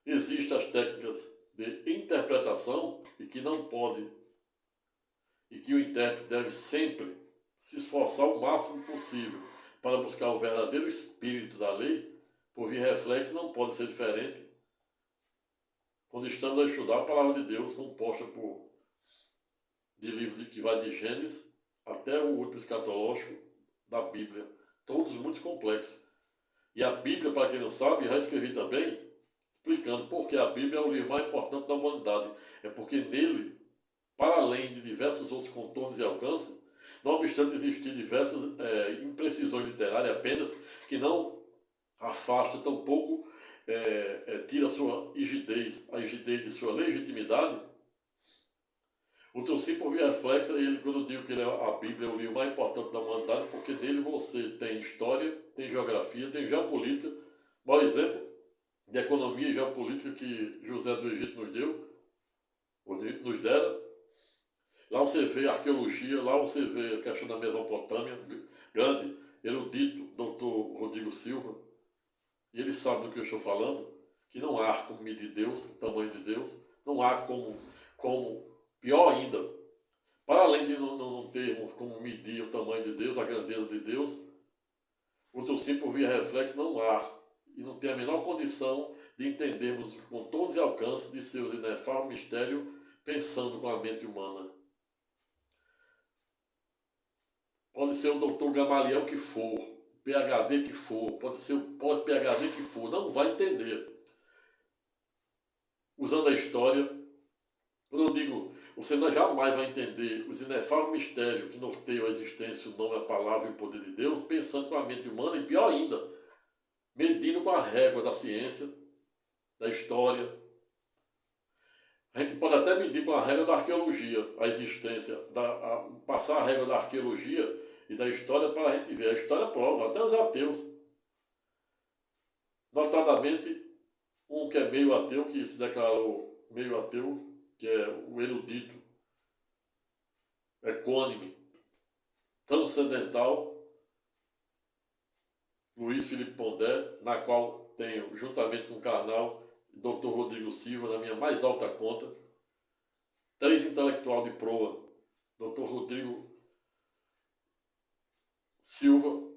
existem as técnicas de interpretação e que não pode, e que o intérprete deve sempre se esforçar o máximo possível para buscar o verdadeiro espírito da lei, por via reflexo não pode ser diferente quando estamos a estudar a palavra de Deus, composta de livros que vai de Gênesis até o último escatológico da Bíblia, todos muito complexos. E a Bíblia, para quem não sabe, já escrevi também, explicando por que a Bíblia é o livro mais importante da humanidade. É porque nele, para além de diversos outros contornos e alcances, não obstante existir diversas imprecisões literárias apenas, que não afasta tampouco tira a sua rigidez, a rigidez de sua legitimidade, o trouxe por via reflexa, ele, quando eu digo que a Bíblia é o livro mais importante da humanidade, porque nele você tem história, tem geografia, tem geopolítica. Bom exemplo de economia e geopolítica que José do Egito nos deu, ou nos dera. Lá você vê arqueologia, lá você vê a questão da Mesopotâmia, grande, erudito, doutor Rodrigo Silva, e ele sabe do que eu estou falando, que não há como medir Deus, o tamanho de Deus, não há como pior ainda, para além de não termos como medir o tamanho de Deus, a grandeza de Deus, o trouxe por via reflexo não há, e não tem a menor condição de entendermos os contornos e alcances de seus inefáveis mistérios pensando com a mente humana. Pode ser o doutor Gamaliel que for, PhD que for, pode ser o pós-PhD que for, não vai entender. Usando a história, quando eu digo, você jamais vai entender os inefáveis mistérios que norteiam a existência, o nome, a palavra e o poder de Deus, pensando com a mente humana, e pior ainda, medindo com a régua da ciência, da história. A gente pode até medir com a régua da arqueologia a existência, passar a régua da arqueologia e da história para a gente ver. A história prova, até os ateus. Notadamente, um que é meio ateu, que se declarou meio ateu, que é o erudito, equânime, transcendental, Luiz Felipe Pondé, na qual tenho, juntamente com o carnal, Dr. Rodrigo Silva, na minha mais alta conta, 3 intelectual de proa, Dr. Rodrigo Silva,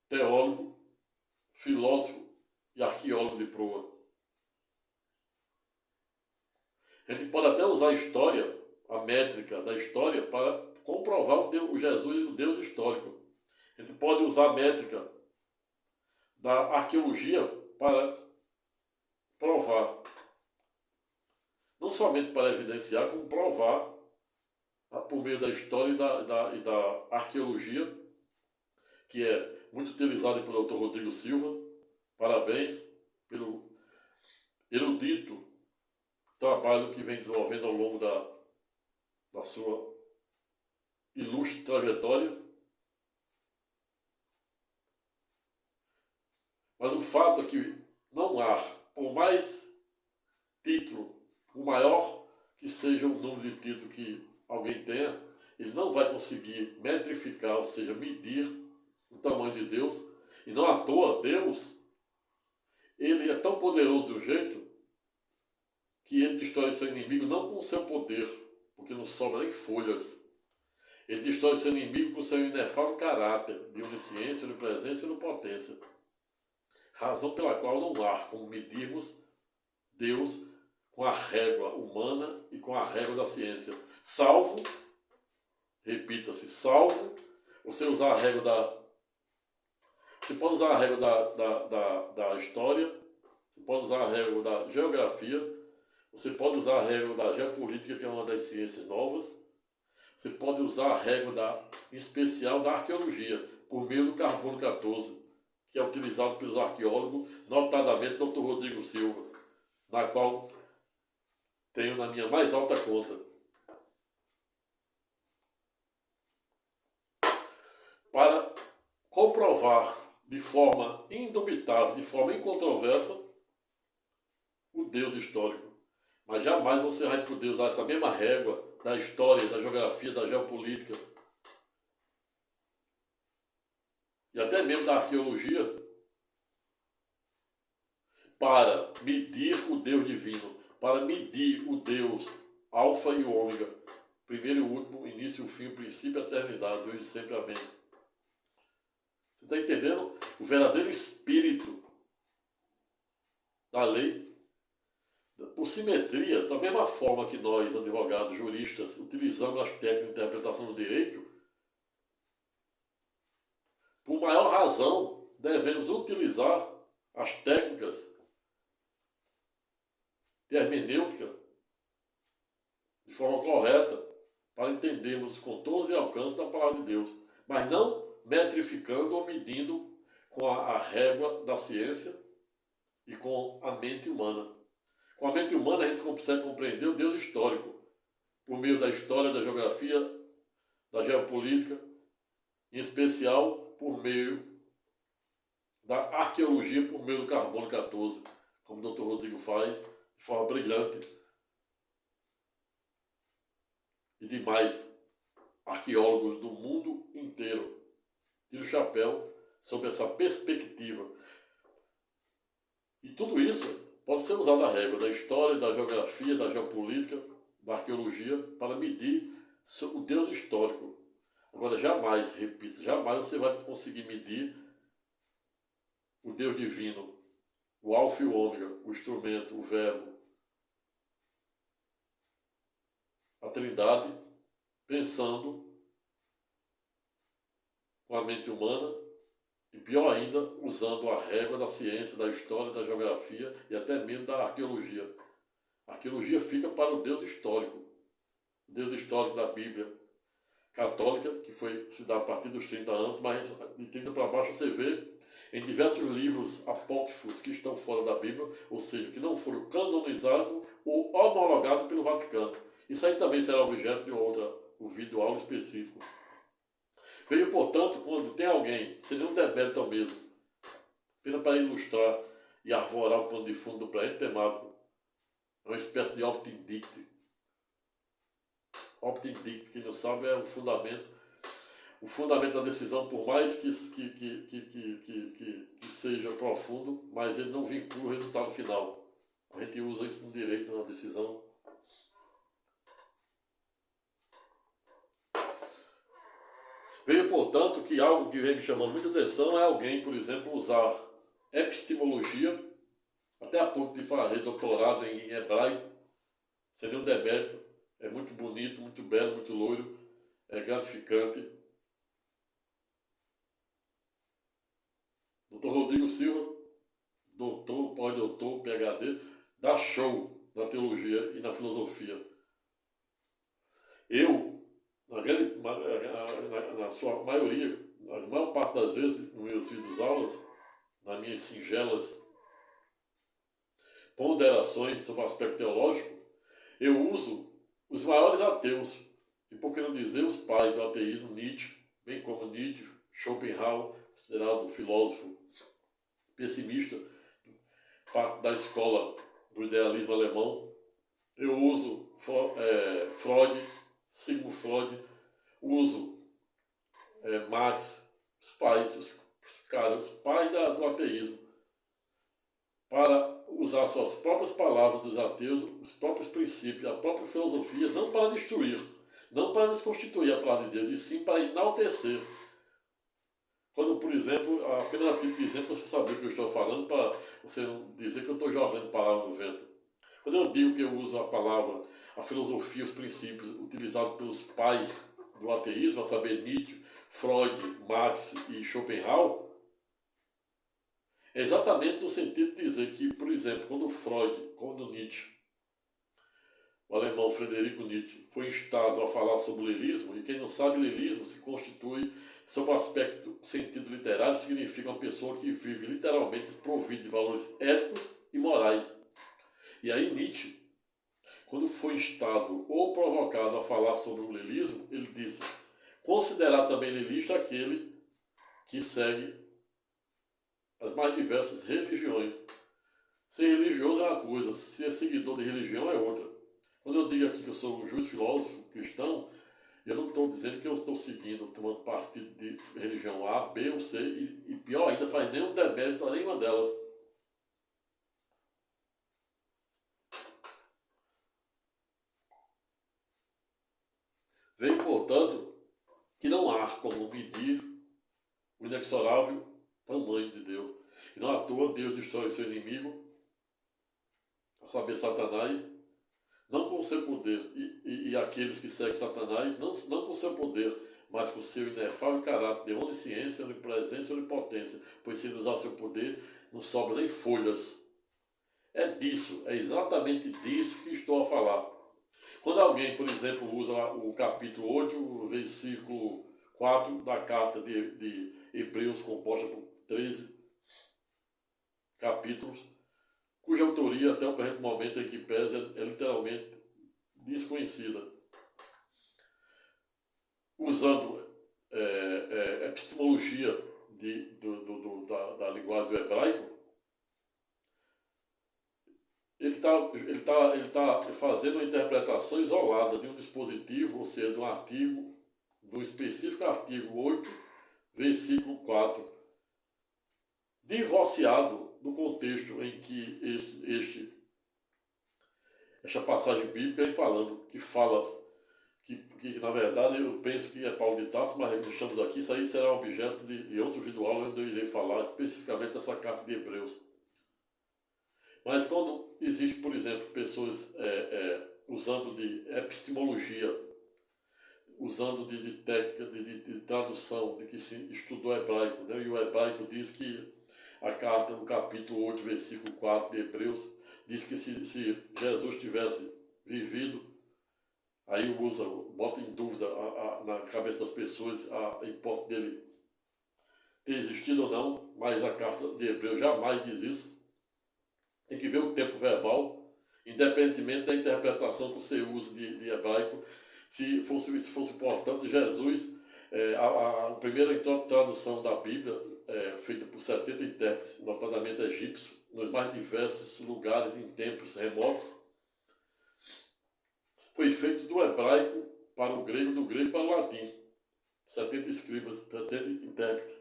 teólogo, filósofo e arqueólogo de proa. A gente pode até usar a história, a métrica da história, para comprovar o Jesus, o Deus histórico. A gente pode usar a métrica da arqueologia para provar. Não somente para evidenciar, como provar por meio da história e da arqueologia, que é muito utilizada pelo Dr. Rodrigo Silva. Parabéns pelo erudito trabalho que vem desenvolvendo ao longo da sua ilustre trajetória. Mas o fato é que não há, por mais título, o maior que seja o número de títulos que alguém tenha, ele não vai conseguir metrificar, ou seja, medir o tamanho de Deus. E não à toa, Deus, ele é tão poderoso de um jeito que ele destrói seu inimigo não com o seu poder, porque não sobra nem folhas. Ele destrói seu inimigo com seu inefável caráter de onisciência, onipresença e onipotência. Razão pela qual não há como medirmos Deus com a régua humana e com a régua da ciência. Salvo, repita-se, salvo, você usar a régua Você pode usar a régua da história, você pode usar a régua da geografia, você pode usar a régua da geopolítica, que é uma das ciências novas, você pode usar a régua em especial da arqueologia, por meio do carbono 14, que é utilizado pelos arqueólogos, notadamente Dr. Rodrigo Silva, na qual tenho na minha mais alta conta. Para comprovar de forma indubitável, de forma incontroversa, o Deus histórico. Mas jamais você vai poder usar essa mesma régua da história, da geografia, da geopolítica e até mesmo da arqueologia para medir o Deus divino. para medir o Deus, alfa e o ômega, primeiro e último, o início e o fim, o princípio e a eternidade, hoje e sempre, amém. Você está entendendo? O verdadeiro espírito da lei, por simetria, da mesma forma que nós, advogados, juristas, utilizamos as técnicas de interpretação do direito, por maior razão, devemos utilizar as técnicas de hermenêutica de forma correta para entendermos os contornos e alcances da palavra de Deus, mas não metrificando ou medindo com a régua da ciência e com a mente humana. Com a mente humana a gente consegue compreender o Deus histórico, por meio da história, da geografia, da geopolítica, em especial por meio da arqueologia, por meio do carbono 14, como o Dr. Rodrigo faz, de forma brilhante, e demais arqueólogos do mundo inteiro tiram o chapéu sobre essa perspectiva. E tudo isso pode ser usado a régua da história, da geografia, da geopolítica, da arqueologia, para medir o Deus histórico. Agora, jamais, repito, jamais você vai conseguir medir o Deus divino, o alfa e o ômega, o instrumento, o verbo, a trindade, pensando com a mente humana e, pior ainda, usando a régua da ciência, da história, da geografia e até mesmo da arqueologia. A arqueologia fica para o Deus histórico da Bíblia católica, que foi se dá a partir dos 30 anos, mas de 30 para baixo você vê em diversos livros apócrifos que estão fora da Bíblia, ou seja, que não foram canonizados ou homologados pelo Vaticano. Isso aí também será objeto de um vídeo aula específico. Veja, portanto, quando tem alguém, sem nenhum demérito ao mesmo, apenas para ilustrar e arvorar o pano de fundo do planeta temático, é uma espécie de optim dicti. Optim dicti, quem não sabe, é o fundamento da decisão, por mais que seja profundo, mas ele não vincula o resultado final. A gente usa isso no direito, na decisão. Veja, portanto, que algo que vem me chamando muita atenção é alguém, por exemplo, usar epistemologia, até a ponto de fazer doutorado em hebraico, sem nenhum demérito. É muito bonito, muito belo, muito loiro, é gratificante. Dr. Rodrigo Silva, doutor, pós-doutor, PhD, dá show na teologia e na filosofia. Eu, na sua maioria, na maior parte das vezes, nos meus vídeos aulas, nas minhas singelas ponderações sobre o aspecto teológico, eu uso os maiores ateus, e por que não dizer os pais do ateísmo, Nietzsche, bem como Nietzsche, Schopenhauer, considerado um filósofo pessimista, parte da escola do idealismo alemão. Eu uso Freud, Sigmund Freud, uso Marx, os pais do ateísmo, para usar suas próprias palavras dos ateus, os próprios princípios, a própria filosofia, não para destruir, não para desconstituir a palavra de Deus, e sim para enaltecer. Quando, por exemplo, apenas a título de exemplo, você saber o que eu estou falando, para você não dizer que eu estou jogando palavras no vento. Quando eu digo que eu uso a palavra, a filosofia, os princípios utilizados pelos pais do ateísmo, a saber, Nietzsche, Freud, Marx e Schopenhauer, é exatamente no sentido de dizer que, por exemplo, quando Nietzsche, o alemão Frederico Nietzsche, foi instado a falar sobre o lilismo, e quem não sabe, lilismo se constitui, sob o aspecto sentido literário, significa uma pessoa que vive literalmente desprovida de valores éticos e morais. E aí Nietzsche, quando foi instado ou provocado a falar sobre o lilismo, ele disse: considerar também lilista aquele que segue as mais diversas religiões. Ser religioso é uma coisa, ser seguidor de religião é outra. Quando eu digo aqui que eu sou um juiz filósofo cristão, eu não estou dizendo que eu estou seguindo, tomando partido de religião A, B ou C, e pior ainda, faz nenhum demérito a nenhuma delas. Veio, portanto, que não há como medir o inexorável tamanho de Deus. E não à toa Deus destrói o seu inimigo, a saber, Satanás, não com o seu poder, e aqueles que seguem Satanás, não com o seu poder, mas com o seu inefável caráter de onisciência, onipresença e onipotência, pois se ele usar o seu poder, não sobra nem folhas. É disso, é exatamente disso que estou a falar. Quando alguém, por exemplo, usa o capítulo 8, o versículo 4 da carta de Hebreus, composta por 13 capítulos, cuja autoria até o presente momento em que pesa é literalmente desconhecida, usando epistemologia da linguagem do hebraico, ele tá fazendo uma interpretação isolada de um dispositivo, ou seja, de um artigo, do específico artigo 8, versículo 4, divorciado do contexto em que esta passagem bíblica vem falando, que que na verdade eu penso que é Paulo de Tarso, mas deixamos aqui, isso aí será objeto de outro vídeo aula onde eu irei falar especificamente dessa carta de Hebreus. Mas quando existe, por exemplo, pessoas usando de epistemologia, usando de técnica de tradução, de que se estudou hebraico, né? E o hebraico diz que a carta, no capítulo 8, versículo 4 de Hebreus, diz que se Jesus tivesse vivido, aí bota em dúvida na cabeça das pessoas a hipótese dele ter existido ou não, mas a carta de Hebreus jamais diz isso. Tem que ver o tempo verbal, independentemente da interpretação que você usa de hebraico. Se fosse importante, Jesus, a primeira tradução da Bíblia, feita por 70 intérpretes, notadamente egípcios, nos mais diversos lugares em tempos remotos, foi feito do hebraico para o grego, do grego para o latim. 70 escribas, 70 intérpretes.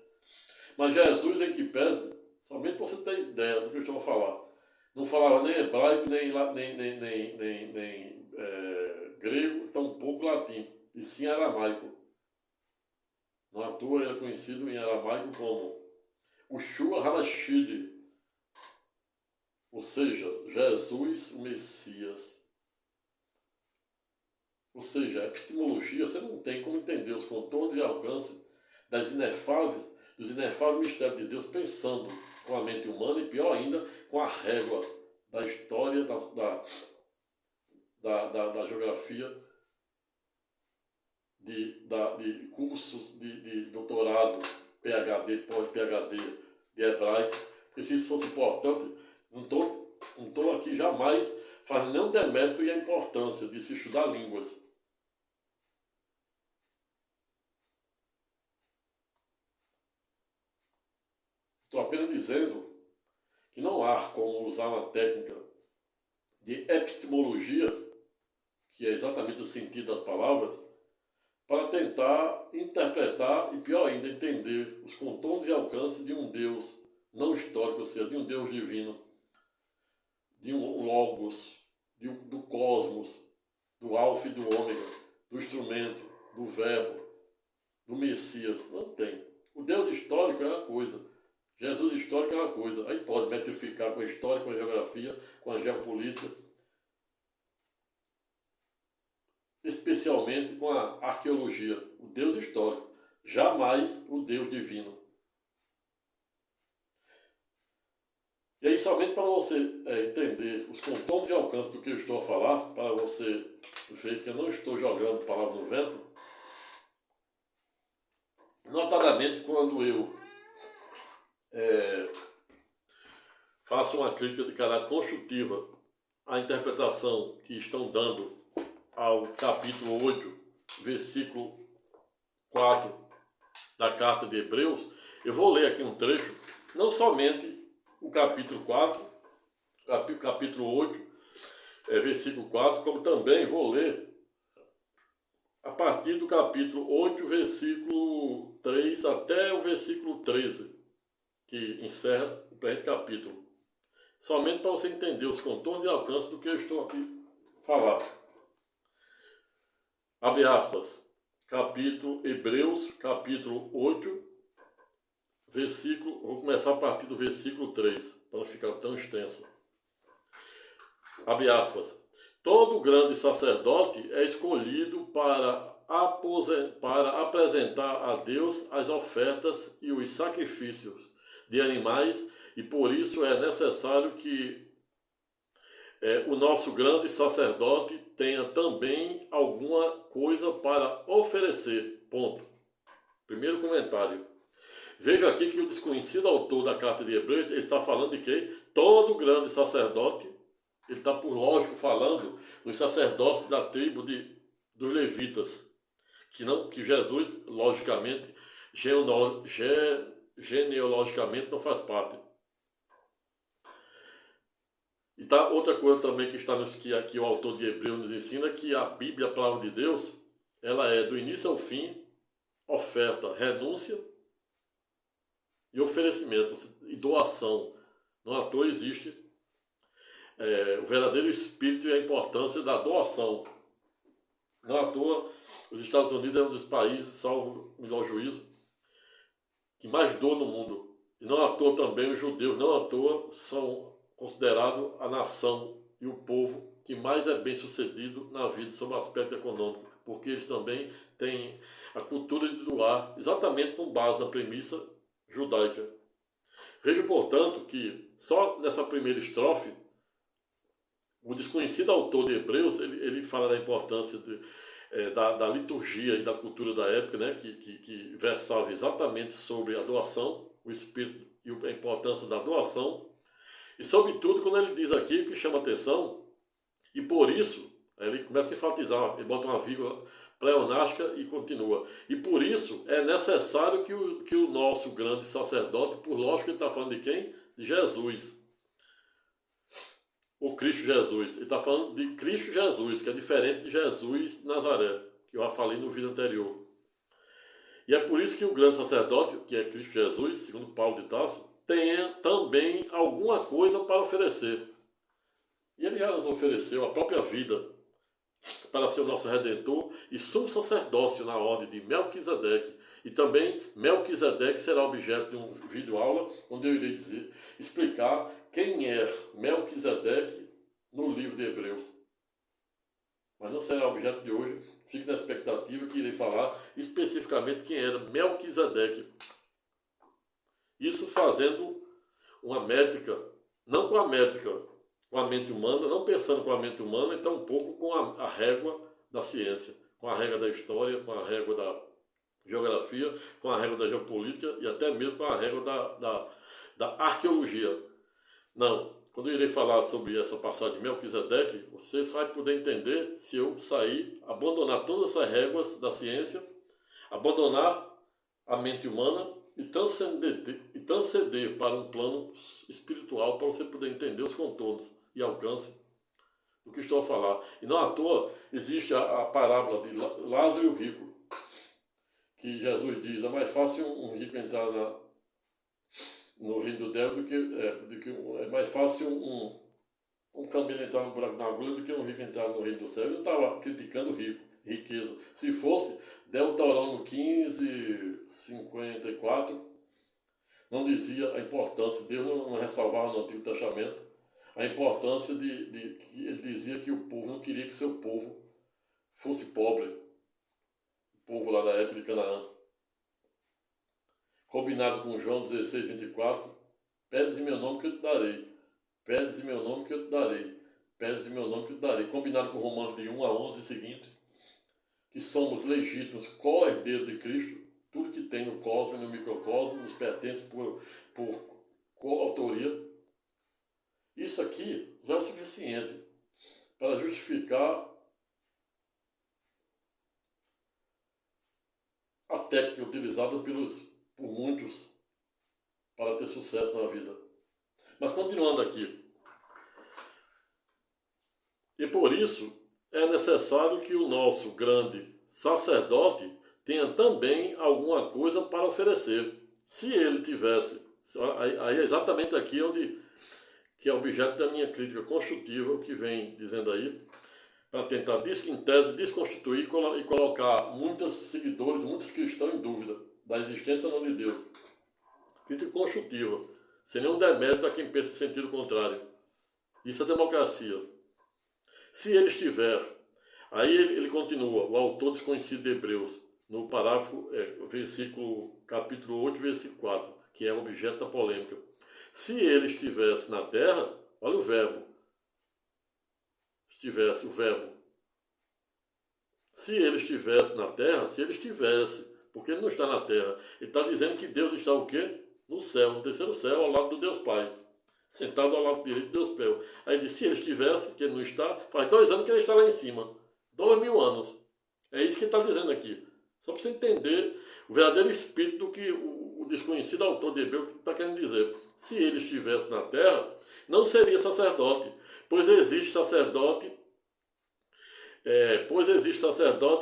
Mas Jesus, em que pese, somente para você ter ideia do que eu estou a falar, não falava nem hebraico, nem grego, tampouco latim, e sim aramaico. Não à toa ele é conhecido em aramaico como Ushua HaMashiach, ou seja, Jesus o Messias. Ou seja, a epistemologia, você não tem como entender os contornos e alcance dos inefáveis mistérios de Deus pensando com a mente humana e, pior ainda, com a régua da história, da geografia, de cursos de doutorado, PhD, pós-PhD de hebraico. Porque se isso fosse importante, não estou aqui jamais fazendo nenhum demérito e a importância de se estudar línguas. Estou apenas dizendo que não há como usar uma técnica de epistemologia, que é exatamente o sentido das palavras, para tentar interpretar e, pior ainda, entender os contornos e alcances de um Deus não histórico, ou seja, de um Deus divino, de um Logos, do cosmos, do Alfa e do Ômega, do instrumento, do Verbo, do Messias. Não tem. O Deus histórico é uma coisa. Jesus histórico é uma coisa. Aí pode metrificar com a história, com a geografia, com a geopolítica, especialmente com a arqueologia. O Deus histórico, jamais o Deus divino. E aí, somente para você entender os contornos e alcances do que eu estou a falar, para você ver que eu não estou jogando palavras no vento, notadamente quando eu faço uma crítica de caráter construtiva à interpretação que estão dando ao capítulo 8, versículo 4 da carta de Hebreus, eu vou ler aqui um trecho, não somente o capítulo 4, capítulo 8, versículo 4, como também vou ler a partir do capítulo 8, versículo 3 até o versículo 13, que encerra o presente capítulo. Somente para você entender os contornos e alcances do que eu estou aqui a falar. Abre aspas. Hebreus, capítulo 8, vou começar a partir do versículo 3, para não ficar tão extenso. Abre aspas. Todo grande sacerdote é escolhido para apresentar a Deus as ofertas e os sacrifícios de animais, e por isso é necessário que o nosso grande sacerdote tenha também alguma coisa para oferecer. Ponto. Primeiro comentário. Veja aqui que o desconhecido autor da carta de Hebreus, ele está falando de quem? Todo grande sacerdote, ele está por lógico falando dos sacerdotes da tribo dos levitas, que Jesus, logicamente, genealogicamente não faz parte. E tá, outra coisa também que aqui o autor de Hebreus nos ensina, que a Bíblia, a palavra de Deus, ela é do início ao fim, oferta, renúncia e oferecimento e doação. Não à toa existe o verdadeiro espírito e a importância da doação. Não à toa, os Estados Unidos é um dos países, salvo o melhor juízo, que mais doa no mundo. E não à toa também os judeus, não à toa, são considerados a nação e o povo que mais é bem sucedido na vida sob o aspecto econômico, porque eles também têm a cultura de doar, exatamente com base na premissa judaica. Veja, portanto, que só nessa primeira estrofe, o desconhecido autor de Hebreus, ele fala da importância da liturgia e da cultura da época, né, que versava exatamente sobre a doação, o espírito e a importância da doação, e sobretudo quando ele diz aqui, o que chama atenção, e por isso, ele começa a enfatizar, ele bota uma vírgula pleonástica e continua. E por isso é necessário que o nosso grande sacerdote, por lógico ele está falando de quem? De Jesus. O Cristo Jesus. Ele está falando de Cristo Jesus, que é diferente de Jesus de Nazaré, que eu já falei no vídeo anterior. E é por isso que o grande sacerdote, que é Cristo Jesus, segundo Paulo de Tarso, tem também alguma coisa para oferecer. E ele já nos ofereceu a própria vida para ser o nosso Redentor e sumo sacerdócio na ordem de Melquisedeque. E também Melquisedeque será objeto de um vídeo aula onde eu irei explicar quem é Melquisedeque no livro de Hebreus. Mas não será objeto de hoje, fique na expectativa que irei falar especificamente quem era Melquisedeque. Isso fazendo uma métrica, não com a métrica, com a mente humana, não pensando com a mente humana, e tampouco com a régua da ciência, com a régua da história, com a régua da geografia, com a régua da geopolítica e até mesmo com a régua da arqueologia. Não, quando eu irei falar sobre essa passagem de Melquisedeque, vocês vão poder entender se eu sair, abandonar todas essas réguas da ciência, abandonar a mente humana e transcender para um plano espiritual para você poder entender os contornos e alcance do que estou a falar. E não à toa existe a parábola de Lázaro e o rico, que Jesus diz, é mais fácil um rico entrar no reino do Deus do que é mais fácil um camelo entrar no buraco da agulha do que um rico entrar no reino do céu. Ele não estava criticando riqueza. Se fosse, Deuteronômio 15:54 não dizia a importância, Deus não ressalvava no Antigo Testamento a importância que ele dizia que o povo não queria que seu povo fosse pobre, o povo lá da época de Canaã. Combinado com João 16:24, pedes em meu nome que eu te darei, pedes em meu nome que eu te darei, pedes em meu nome que eu te darei. Combinado com Romanos de 1-11 seguinte, que somos legítimos co-herdeiros de Cristo, tudo que tem no cosmos e no microcosmos nos pertence por coautoria. Isso aqui já é o suficiente para justificar a técnica utilizada por muitos para ter sucesso na vida. Mas continuando aqui. E por isso é necessário que o nosso grande sacerdote tenha também alguma coisa para oferecer. Se ele tivesse, aí é exatamente aqui que é objeto da minha crítica construtiva, o que vem dizendo aí, para tentar, em tese, desconstituir e colocar muitos seguidores, muitos cristãos em dúvida da existência ou não de Deus. Crítica construtiva, sem nenhum demérito a quem pensa em sentido contrário. Isso é democracia. Se ele estiver, aí ele continua, o autor desconhecido de Hebreus, no parágrafo, versículo, capítulo 8, versículo 4, que é o objeto da polêmica. Se ele estivesse na terra, olha o verbo, estivesse, o verbo. Se ele estivesse na terra, se ele estivesse, porque ele não está na terra, ele está dizendo que Deus está o quê? No céu, no terceiro céu, ao lado do Deus Pai. Sentado ao lado direito de Deus Pai. Aí ele diz, se ele estivesse, que ele não está, faz 2 anos que ele está lá em cima. 2000 anos. É isso que ele está dizendo aqui. Só para você entender o verdadeiro espírito do que o desconhecido autor de Hebreus está querendo dizer. Se ele estivesse na terra, não seria sacerdote, pois existe sacerdote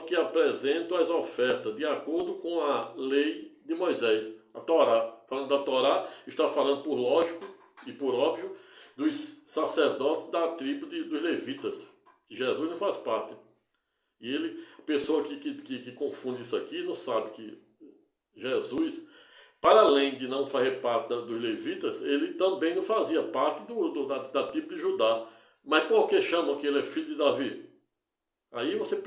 que apresenta as ofertas de acordo com a lei de Moisés, a Torá. Falando da Torá, está falando por lógico e por óbvio dos sacerdotes da tribo dos levitas, que Jesus não faz parte. E a pessoa que confunde isso aqui não sabe que Jesus, para além de não fazer parte dos levitas, ele também não fazia parte da tribo de Judá. Mas por que chamam que ele é filho de Davi? Aí você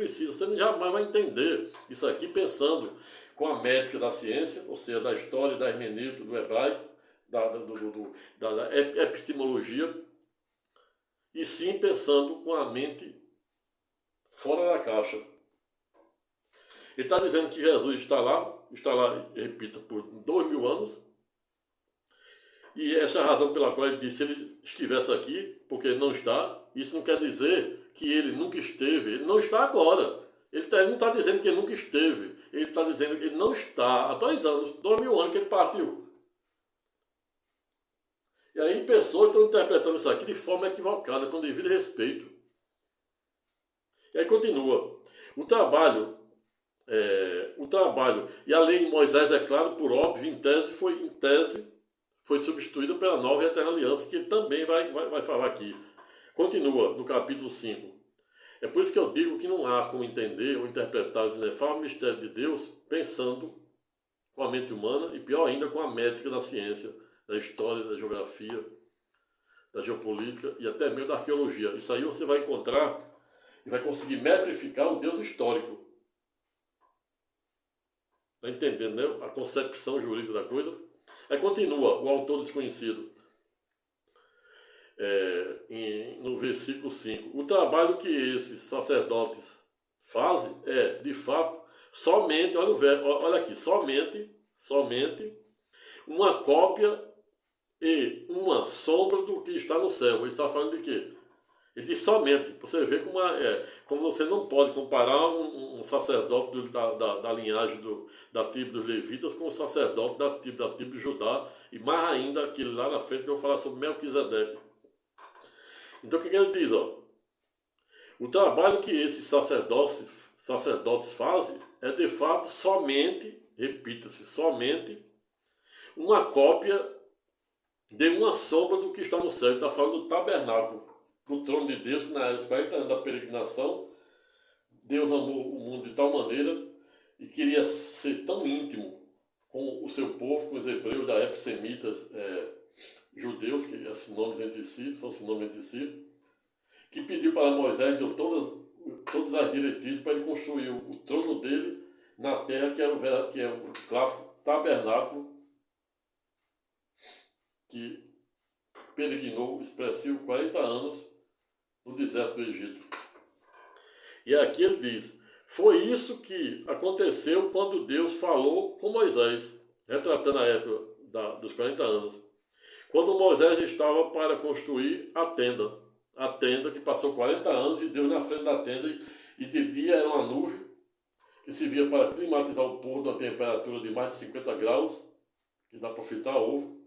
jamais vai entender isso aqui pensando com a métrica da ciência, ou seja, da história, da hermenêutica, do hebraico, da epistemologia, e sim pensando com a mente fora da caixa. Ele está dizendo que Jesus está lá, repito, por 2000 anos, e essa é a razão pela qual ele disse, se ele estivesse aqui, porque ele não está, isso não quer dizer que ele nunca esteve, ele não está agora. Ele não está dizendo que ele nunca esteve, ele está dizendo que ele não está há 2 anos, 2000 anos que ele partiu. E aí pessoas estão interpretando isso aqui de forma equivocada, com devido respeito. E aí continua. O trabalho, e a lei de Moisés, é claro, por óbvio, em tese foi substituída pela nova e eterna aliança, que ele também vai falar aqui. Continua no capítulo 5. É por isso que eu digo que não há como entender ou interpretar os inefáveis mistérios de Deus pensando com a mente humana e pior ainda com a métrica da ciência, da história, da geografia, da geopolítica e até mesmo da arqueologia. Isso aí você vai encontrar e vai conseguir metrificar o Deus histórico. Está entendendo, né? A concepção jurídica da coisa? Aí continua o autor desconhecido. No versículo 5. O trabalho que esses sacerdotes fazem é, de fato, somente, olha o verbo, olha aqui, somente uma cópia e uma sombra do que está no céu. Ele está falando de quê? Ele diz somente. Você vê como você não pode comparar um sacerdote da linhagem da tribo dos levitas com o sacerdote da tribo de Judá, e mais ainda aquele lá na frente que eu vou falar sobre Melquisedeque. Então o que ele diz? O trabalho que esses sacerdotes fazem é de fato somente, repita-se, somente uma cópia de uma sombra do que está no céu. Ele está falando do tabernáculo, do trono de Deus, que nas 40 anos da peregrinação, Deus amou o mundo de tal maneira e queria ser tão íntimo com o seu povo, com os hebreus da época, semitas, judeus, que são sinônimos entre si, que pediu para Moisés, deu todas as diretrizes para ele construir o trono dele na terra, que é o clássico tabernáculo, que peregrinou expressivo 40 anos no deserto do Egito. E aqui ele diz, foi isso que aconteceu quando Deus falou com Moisés, retratando a época dos 40 anos. Quando Moisés estava para construir a tenda que passou 40 anos e Deus na frente da tenda, e de dia era uma nuvem que servia para climatizar o povo da temperatura de mais de 50 graus, que dá para fritar ovo,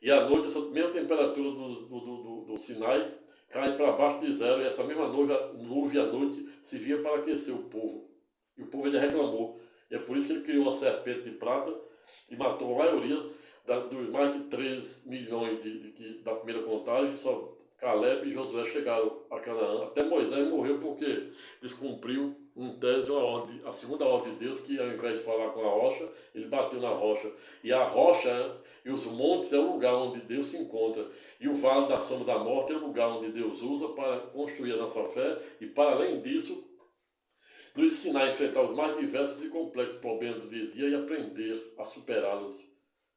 e à noite essa mesma temperatura do Sinai cai para baixo de zero, e essa mesma nuvem à noite servia para aquecer o povo. E o povo ele reclamou, e é por isso que ele criou uma serpente de prata e matou a maioria dos mais de 3 milhões da primeira contagem, só Caleb e Josué chegaram a Canaã. Até Moisés morreu porque descumpriu, em tese, a segunda ordem de Deus, que ao invés de falar com a rocha, ele bateu na rocha. E a rocha e os montes é o lugar onde Deus se encontra. E o vale da sombra da morte é o lugar onde Deus usa para construir a nossa fé e, para além disso, nos ensinar a enfrentar os mais diversos e complexos problemas do dia a dia e aprender a superá-los.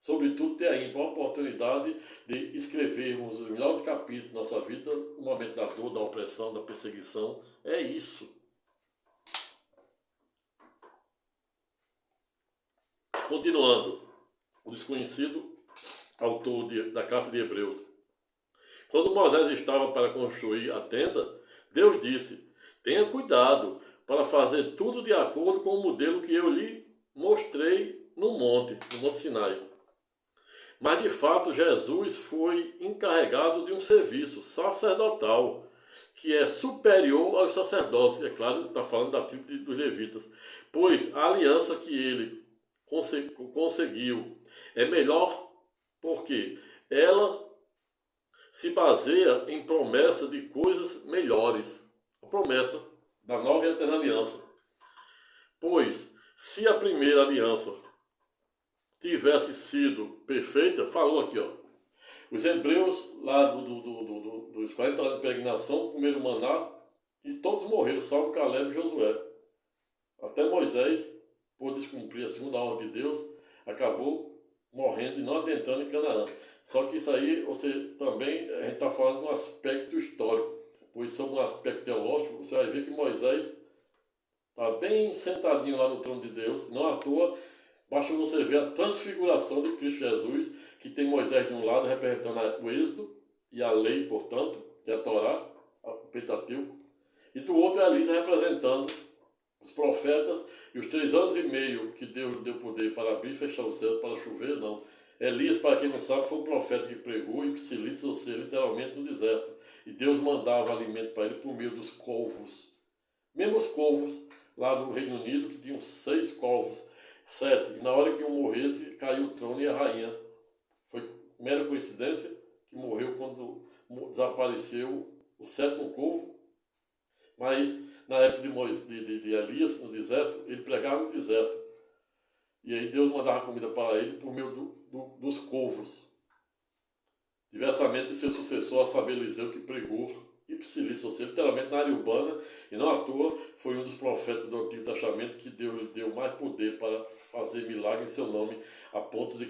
Sobretudo, ter ainda a oportunidade de escrevermos os melhores capítulos da nossa vida no momento da dor, da opressão, da perseguição. É isso. Continuando, o desconhecido autor da carta de Hebreus. Quando Moisés estava para construir a tenda, Deus disse: tenha cuidado para fazer tudo de acordo com o modelo que eu lhe mostrei no Monte Sinai. Mas, de fato, Jesus foi encarregado de um serviço sacerdotal, que é superior aos sacerdotes. É claro, está falando da tribo dos levitas. Pois a aliança que ele conseguiu é melhor porque ela se baseia em promessa de coisas melhores. A promessa da nova e eterna aliança. Pois, se a primeira aliança tivesse sido perfeita, falou aqui, ó, os hebreus lá dos 40 anos de peregrinação comeram maná e todos morreram, salvo Caleb e Josué. Até Moisés, por descumprir a segunda ordem de Deus, acabou morrendo e não adentrando em Canaã. Só que isso aí, também a gente está falando de um aspecto histórico, pois sobre um aspecto teológico, você vai ver que Moisés está bem sentadinho lá no trono de Deus, não à toa. Basta você ver a transfiguração de Cristo Jesus, que tem Moisés de um lado representando o Êxodo e a lei, portanto, que é a Torá, o Pentateuco, e do outro é Elisa representando os profetas e os 3 anos e meio que Deus deu poder para abrir e fechar o céu, para chover, não. Elias, para quem não sabe, foi um profeta que pregou em Psilites, ou seja, literalmente no deserto. E Deus mandava alimento para ele por meio dos corvos. Mesmo os corvos lá do Reino Unido, que tinham 6 corvos, 7. E na hora que um morresse, caiu o trono e a rainha. Foi mera coincidência que morreu quando desapareceu o 7º corvo. Mas na época de Elias, no deserto, ele pregava no deserto. E aí Deus mandava comida para ele por meio dos corvos. Diversamente de seu sucessor, a saber, Eliseu, que pregou Ipsilício, ou seja, literalmente na área urbana, e não à toa foi um dos profetas do Antigo Testamento que Deus lhe deu mais poder para fazer milagre em seu nome, a ponto de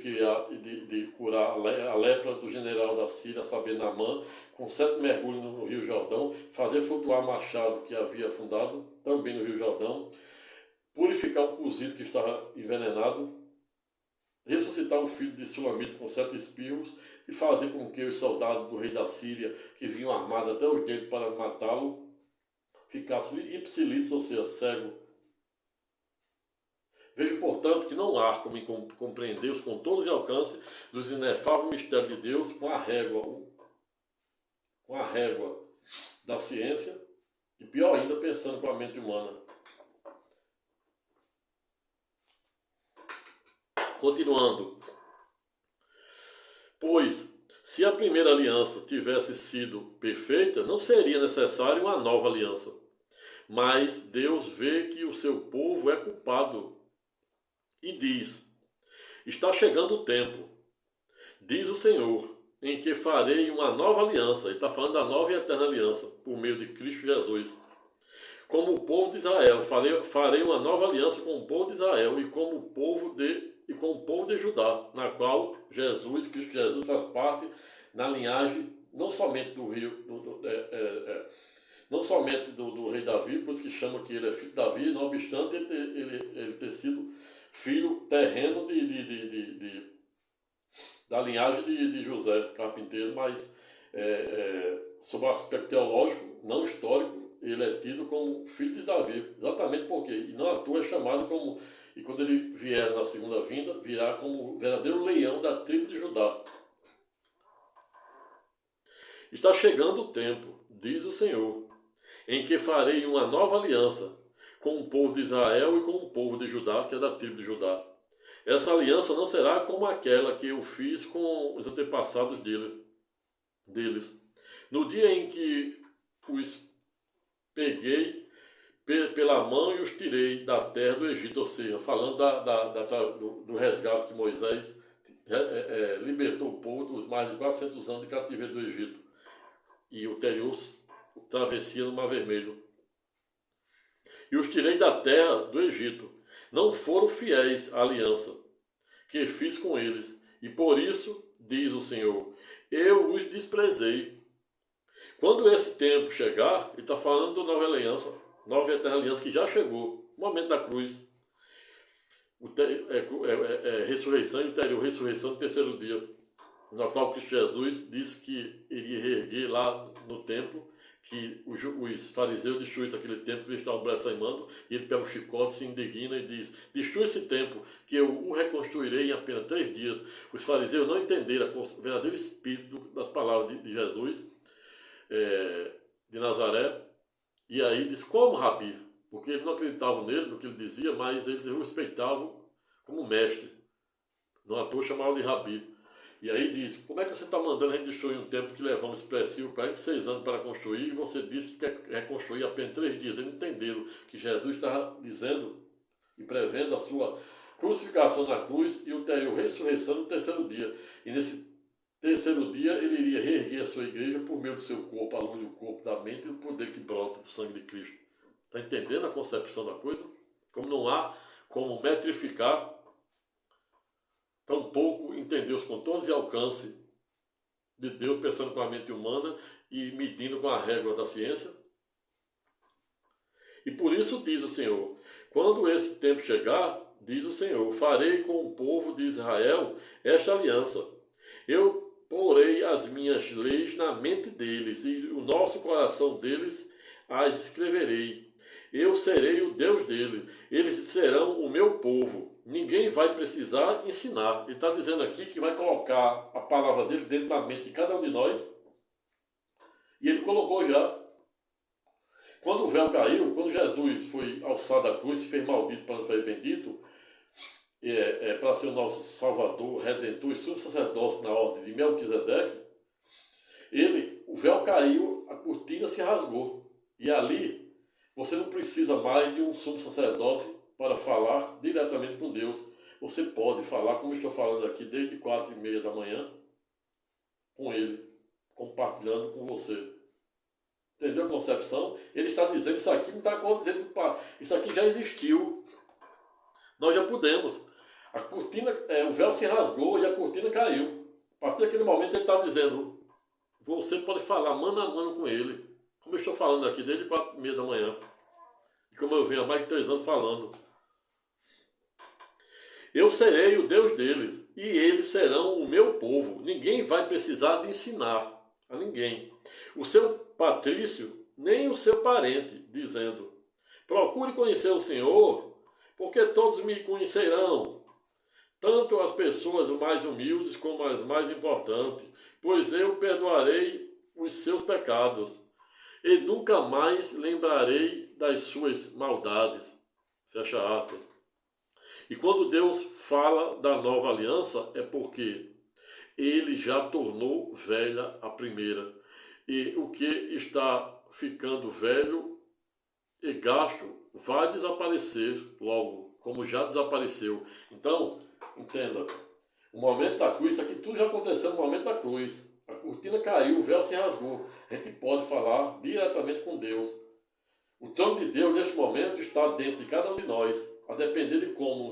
curar a lepra do general da Síria, a saber, Naamã, com 7 mergulhos no Rio Jordão, fazer flutuar machado que havia afundado também no Rio Jordão, purificar um cozido que estava envenenado, ressuscitar um filho de Sulamita com 7 espirros e fazer com que os soldados do rei da Síria, que vinham armados até os dentes para matá-lo, ficassem ipsilícitos, ou seja, cego. Vejo, portanto, que não há como compreender os contornos e alcance dos inefáveis mistérios de Deus com a régua da ciência, e pior ainda, pensando com a mente humana. Continuando. Pois, se a primeira aliança tivesse sido perfeita, não seria necessária uma nova aliança. Mas Deus vê que o seu povo é culpado e diz: está chegando o tempo, diz o Senhor, em que farei uma nova aliança. Ele está falando da nova e eterna aliança, por meio de Cristo Jesus. Como o povo de Israel, farei uma nova aliança com o povo de Israel e com o povo de Judá, na qual Cristo Jesus faz parte na linhagem não somente do rei Davi, por isso que chama que ele é filho de Davi, não obstante ele ter sido filho terreno da linhagem de José, carpinteiro, mas sob o aspecto teológico, não histórico, ele é tido como filho de Davi, exatamente porque, e não à toa é chamado como, e quando ele vier na segunda vinda, virá como o verdadeiro leão da tribo de Judá. Está chegando o tempo, diz o Senhor, em que farei uma nova aliança com o povo de Israel e com o povo de Judá, que é da tribo de Judá. Essa aliança não será como aquela que eu fiz com os antepassados deles. No dia em que os peguei pela mão e os tirei da terra do Egito, ou seja, falando do resgate que Moisés libertou o povo dos mais de 400 anos de cativeiro do Egito e ulterior travessia no Mar Vermelho. E os tirei da terra do Egito. Não foram fiéis à aliança que fiz com eles, e por isso, diz o Senhor, eu os desprezei. Quando esse tempo chegar, ele está falando da nova aliança, nova e eterna aliança que já chegou, o momento da cruz, ressurreição e ulterior ressurreição no terceiro dia, no qual Cristo Jesus disse que iria reerguer lá no templo, que os fariseus destruíssem aquele templo que eles estavam blasfemando, e ele pega o chicote, se indigna e diz, destrua esse templo, que eu o reconstruirei em apenas 3 dias. Os fariseus não entenderam o verdadeiro espírito das palavras de Jesus, de Nazaré, e aí diz, como Rabi? Porque eles não acreditavam nele, no que ele dizia, mas eles o respeitavam como mestre. Não à toa chamavam de Rabi. E aí diz, como é que você está mandando a gente destruir um templo que levamos expressivo 46 anos para construir, e você disse que quer reconstruir apenas 3 dias? Eles entenderam que Jesus estava dizendo e prevendo a sua crucificação na cruz e ulterior ressurreição no terceiro dia. E nesse terceiro dia ele iria reerguer a sua igreja por meio do seu corpo, a luz do corpo, da mente e do poder que brota do sangue de Cristo. Está entendendo a concepção da coisa? Como não há como metrificar, tampouco entender os contornos e alcance de Deus pensando com a mente humana e medindo com a régua da ciência. E por isso diz o Senhor, quando esse tempo chegar, diz o Senhor, farei com o povo de Israel esta aliança. Eu porei as minhas leis na mente deles, e o nosso coração deles as escreverei. Eu serei o Deus deles, eles serão o meu povo. Ninguém vai precisar ensinar. Ele está dizendo aqui que vai colocar a palavra dele dentro da mente de cada um de nós. E ele colocou já. Quando o véu caiu, quando Jesus foi alçado à cruz e fez maldito para não ser bendito, para ser o nosso Salvador, Redentor e sumo sacerdócio na ordem de Melquisedeque, o véu caiu, a cortina se rasgou. E ali, você não precisa mais de um sumo sacerdote para falar diretamente com Deus. Você pode falar, como eu estou falando aqui, desde 4h30 da manhã, com Ele, compartilhando com você. Entendeu a concepção? Ele está dizendo, isso aqui não está acontecendo, isso aqui já existiu. Nós já podemos. A cortina, o véu se rasgou e a cortina caiu. A partir daquele momento ele está dizendo, você pode falar mano a mano com ele. Como eu estou falando aqui desde 4h30 da manhã. E como eu venho há mais de 3 anos falando. Eu serei o Deus deles, e eles serão o meu povo. Ninguém vai precisar de ensinar a ninguém. O seu patrício, nem o seu parente, dizendo, procure conhecer o Senhor, porque todos me conhecerão, tanto as pessoas mais humildes como as mais importantes, pois eu perdoarei os seus pecados, e nunca mais lembrarei das suas maldades. Fecha aspas. E quando Deus fala da nova aliança, é porque ele já tornou velha a primeira. E o que está ficando velho e gasto vai desaparecer logo, como já desapareceu. Então, entenda, o momento da cruz, isso aqui tudo já aconteceu no momento da cruz. A cortina caiu, o véu se rasgou. A gente pode falar diretamente com Deus. O trono de Deus, neste momento, está dentro de cada um de nós, a depender de como,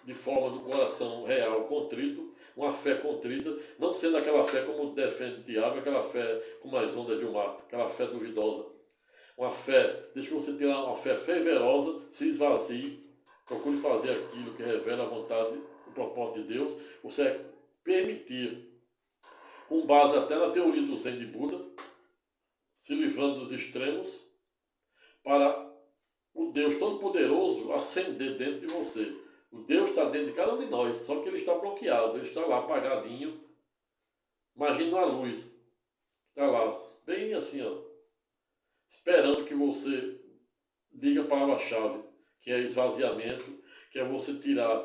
de forma do coração real, contrito, uma fé contrita, não sendo aquela fé como defende o diabo, aquela fé como as ondas de um mar, aquela fé duvidosa. Uma fé, desde que você tenha uma fé fervorosa, se esvazie, procure fazer aquilo que revela a vontade e o propósito de Deus, você permitir, com base até na teoria do Zen de Buda, se livrando dos extremos, para o Deus Todo-Poderoso ascender dentro de você. O Deus está dentro de cada um de nós, só que ele está bloqueado, ele está lá apagadinho. Imagina uma luz, está lá, bem assim, ó, esperando que você diga a palavra-chave, que é esvaziamento, que é você tirar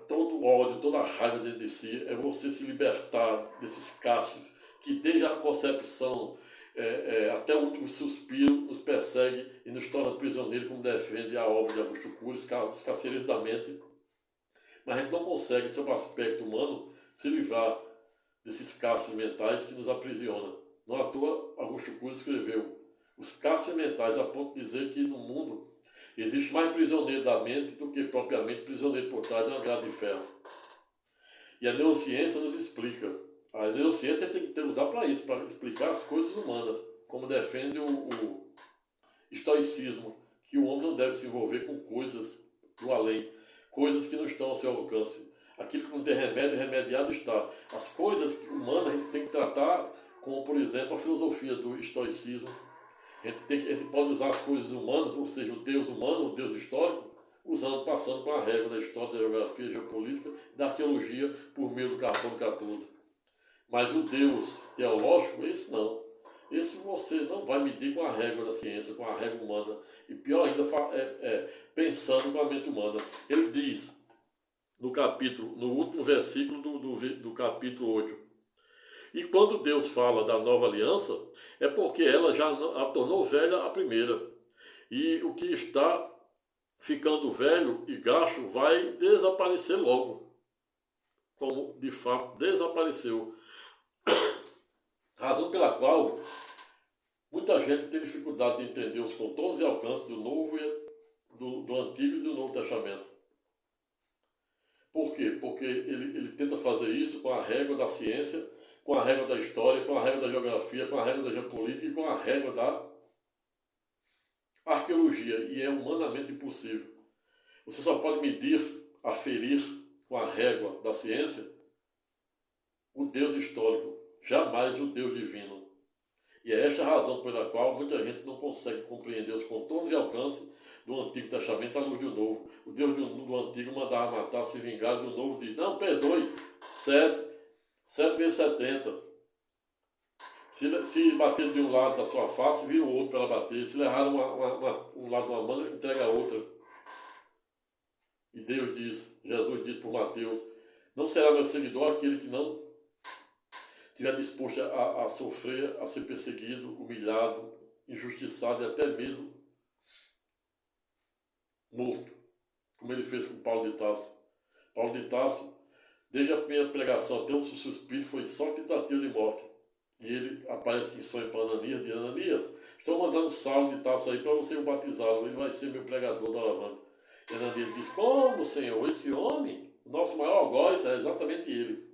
todo o ódio, toda a raiva dentro de si, é você se libertar desses cachos que desde a concepção até o último suspiro nos persegue e nos torna prisioneiros, como defende a obra de Augusto Cury, Os Carcereiros da Mente. Mas a gente não consegue, sob o aspecto humano, se livrar desses cárceres mentais que nos aprisionam. Não à toa, Augusto Cury escreveu: os cárceres mentais, a ponto de dizer que no mundo existe mais prisioneiro da mente do que propriamente prisioneiro por trás de uma grade de ferro. E a neurociência nos explica. A neurociência tem que usar para isso, para explicar as coisas humanas, como defende o estoicismo, que o homem não deve se envolver com coisas do além, coisas que não estão ao seu alcance. Aquilo que não tem remédio, remediado está. As coisas humanas a gente tem que tratar como, por exemplo, a filosofia do estoicismo. A gente pode usar as coisas humanas, ou seja, o Deus humano, o Deus histórico, passando com a régua da história, da geografia, da geopolítica, da arqueologia, por meio do carbono 14. Mas o Deus teológico, esse não. Esse você não vai medir com a régua da ciência, com a régua humana. E pior ainda, pensando com a mente humana. Ele diz, no último versículo do capítulo 8, e quando Deus fala da nova aliança, é porque ela já a tornou velha a primeira. E o que está ficando velho e gasto vai desaparecer logo, como de fato desapareceu. Razão pela qual muita gente tem dificuldade de entender os contornos e alcances do Novo do Antigo e do Novo Testamento. Por quê? Porque ele tenta fazer isso com a régua da ciência, com a régua da história, com a régua da geografia, com a régua da geopolítica e com a régua da arqueologia. E é humanamente impossível. Você só pode medir, aferir com a régua da ciência o Deus histórico, jamais o Deus divino. E é esta a razão pela qual muita gente não consegue compreender os contornos e alcance do Antigo Testamento à luz do Novo. O Deus do Antigo mandava matar, se vingar, do Novo diz, não, perdoe, 7 vezes 70. Se bater de um lado da sua face, vira o outro para ela bater. Se levar um lado de uma mão, entrega a outra. E Jesus diz por Mateus, não será meu seguidor aquele que não estiver disposto a sofrer, a ser perseguido, humilhado, injustiçado e até mesmo morto, como ele fez com Paulo de Tarso. Paulo de Tarso, desde a primeira pregação até o seu suspiro, foi só tentativa de morte. E ele aparece em sonho para Ananias, diz, Ananias, estou mandando Saulo de Tarso aí para você o batizá-lo, ele vai ser meu pregador da alavanca. E Ananias diz, como, Senhor, esse homem, o nosso maior algoz é exatamente ele.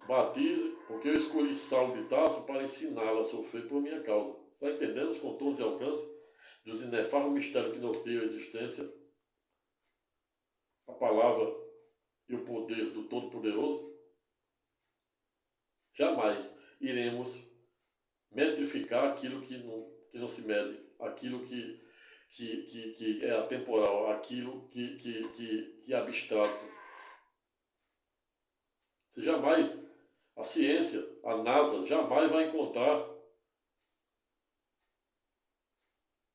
Batize, porque eu escolhi Saulo de Tarso para ensiná-lo a sofrer por minha causa. Está entendendo os contornos e alcances dos inefáveis mistérios que norteiam a existência? A palavra e o poder do Todo-Poderoso? Jamais iremos metrificar aquilo que não se mede, aquilo que é atemporal, aquilo que é abstrato. Você jamais, a ciência, a NASA, jamais vai encontrar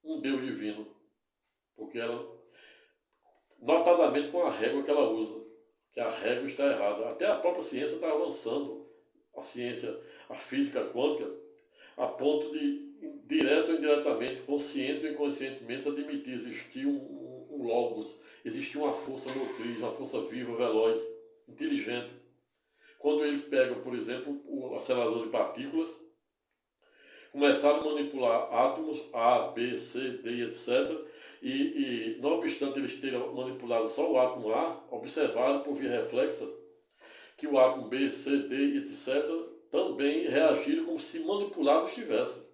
um Deus divino, porque ela, notadamente com a régua que ela usa, que a régua está errada. Até a própria ciência está avançando, a ciência, a física quântica, a ponto de, direto ou indiretamente, consciente ou inconscientemente, admitir existir um logos, existir uma força motriz, uma força viva, veloz, inteligente. Quando eles pegam, por exemplo, o acelerador de partículas, começaram a manipular átomos A, B, C, D, etc. E não obstante eles terem manipulado só o átomo A, observaram por via reflexa que o átomo B, C, D, etc. também reagiram como se manipulados estivessem.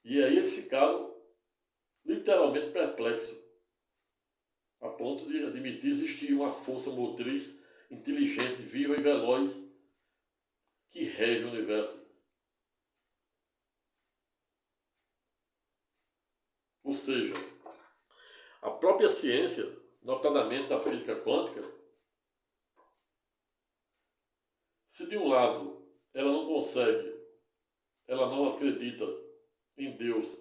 E aí eles ficaram literalmente perplexos, a ponto de admitir existir uma força motriz inteligente, viva e veloz que rege o universo. Ou seja, a própria ciência, notadamente a física quântica, se de um lado ela não consegue, ela não acredita em Deus,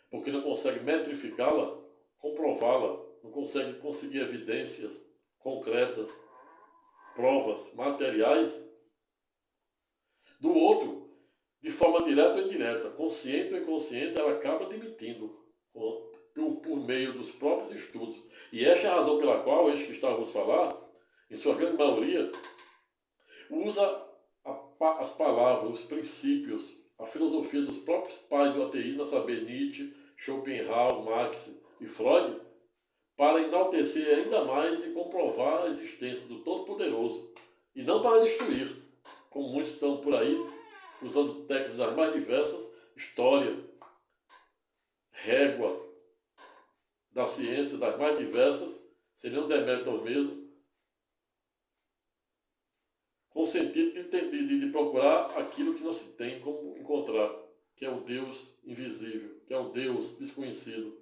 porque não consegue metrificá-la, comprová-la, não consegue conseguir evidências concretas, provas materiais, do outro, de forma direta ou indireta, consciente ou inconsciente, ela acaba admitindo por meio dos próprios estudos. E esta é a razão pela qual este que estávamos a falar, em sua grande maioria, usa as palavras, os princípios, a filosofia dos próprios pais do ateísmo, a saber, Nietzsche, Schopenhauer, Marx e Freud, para enaltecer ainda mais e comprovar a existência do Todo-Poderoso, e não para destruir, como muitos estão por aí, usando técnicas das mais diversas, história, régua da ciência, das mais diversas, sem nenhum demérito ao mesmo, com o sentido de procurar aquilo que não se tem como encontrar, que é o Deus invisível, que é o Deus desconhecido.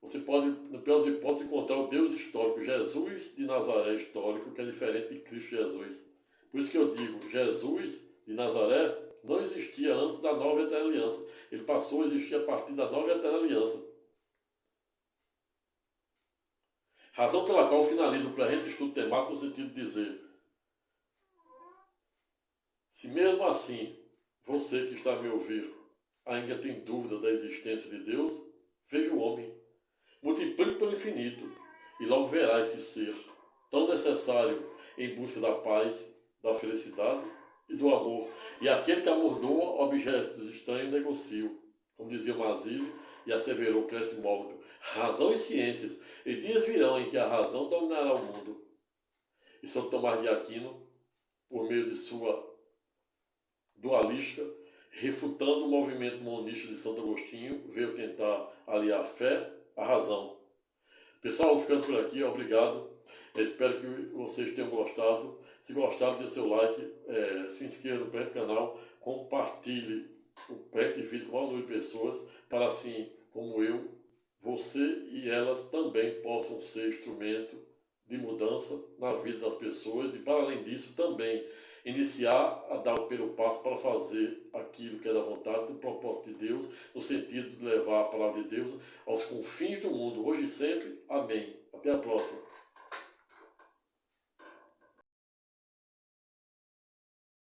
Você pode, na pior das hipóteses, encontrar o Deus histórico, Jesus de Nazaré histórico, que é diferente de Cristo Jesus. Por isso que eu digo, Jesus de Nazaré não existia antes da nova e eterna aliança. Ele passou a existir a partir da nova e eterna aliança. Razão pela qual finalizo o presente estudo temático no sentido de dizer: se mesmo assim você que está a me ouvir ainda tem dúvida da existência de Deus, veja o homem, multiplique pelo infinito e logo verá esse ser tão necessário em busca da paz, da felicidade e do amor. E aquele que amordoa objetos estranhos negociam, como dizia Mazili e asseverou Cresce Móvel, razão e ciências, e dias virão em que a razão dominará o mundo. E São Tomás de Aquino, por meio de sua dualística, refutando o movimento monista de Santo Agostinho, veio tentar aliar a fé à razão. Pessoal, ficando por aqui, obrigado. Eu espero que vocês tenham gostado. Se gostaram, dê seu like, se inscreva no presente canal, compartilhe o presente vídeo com o maior número de pessoas, para assim como eu, você e elas também possam ser instrumento de mudança na vida das pessoas e, para além disso, também iniciar a dar o primeiro passo para fazer aquilo que é da vontade, do propósito de Deus, no sentido de levar a palavra de Deus aos confins do mundo, hoje e sempre. Amém. Até a próxima.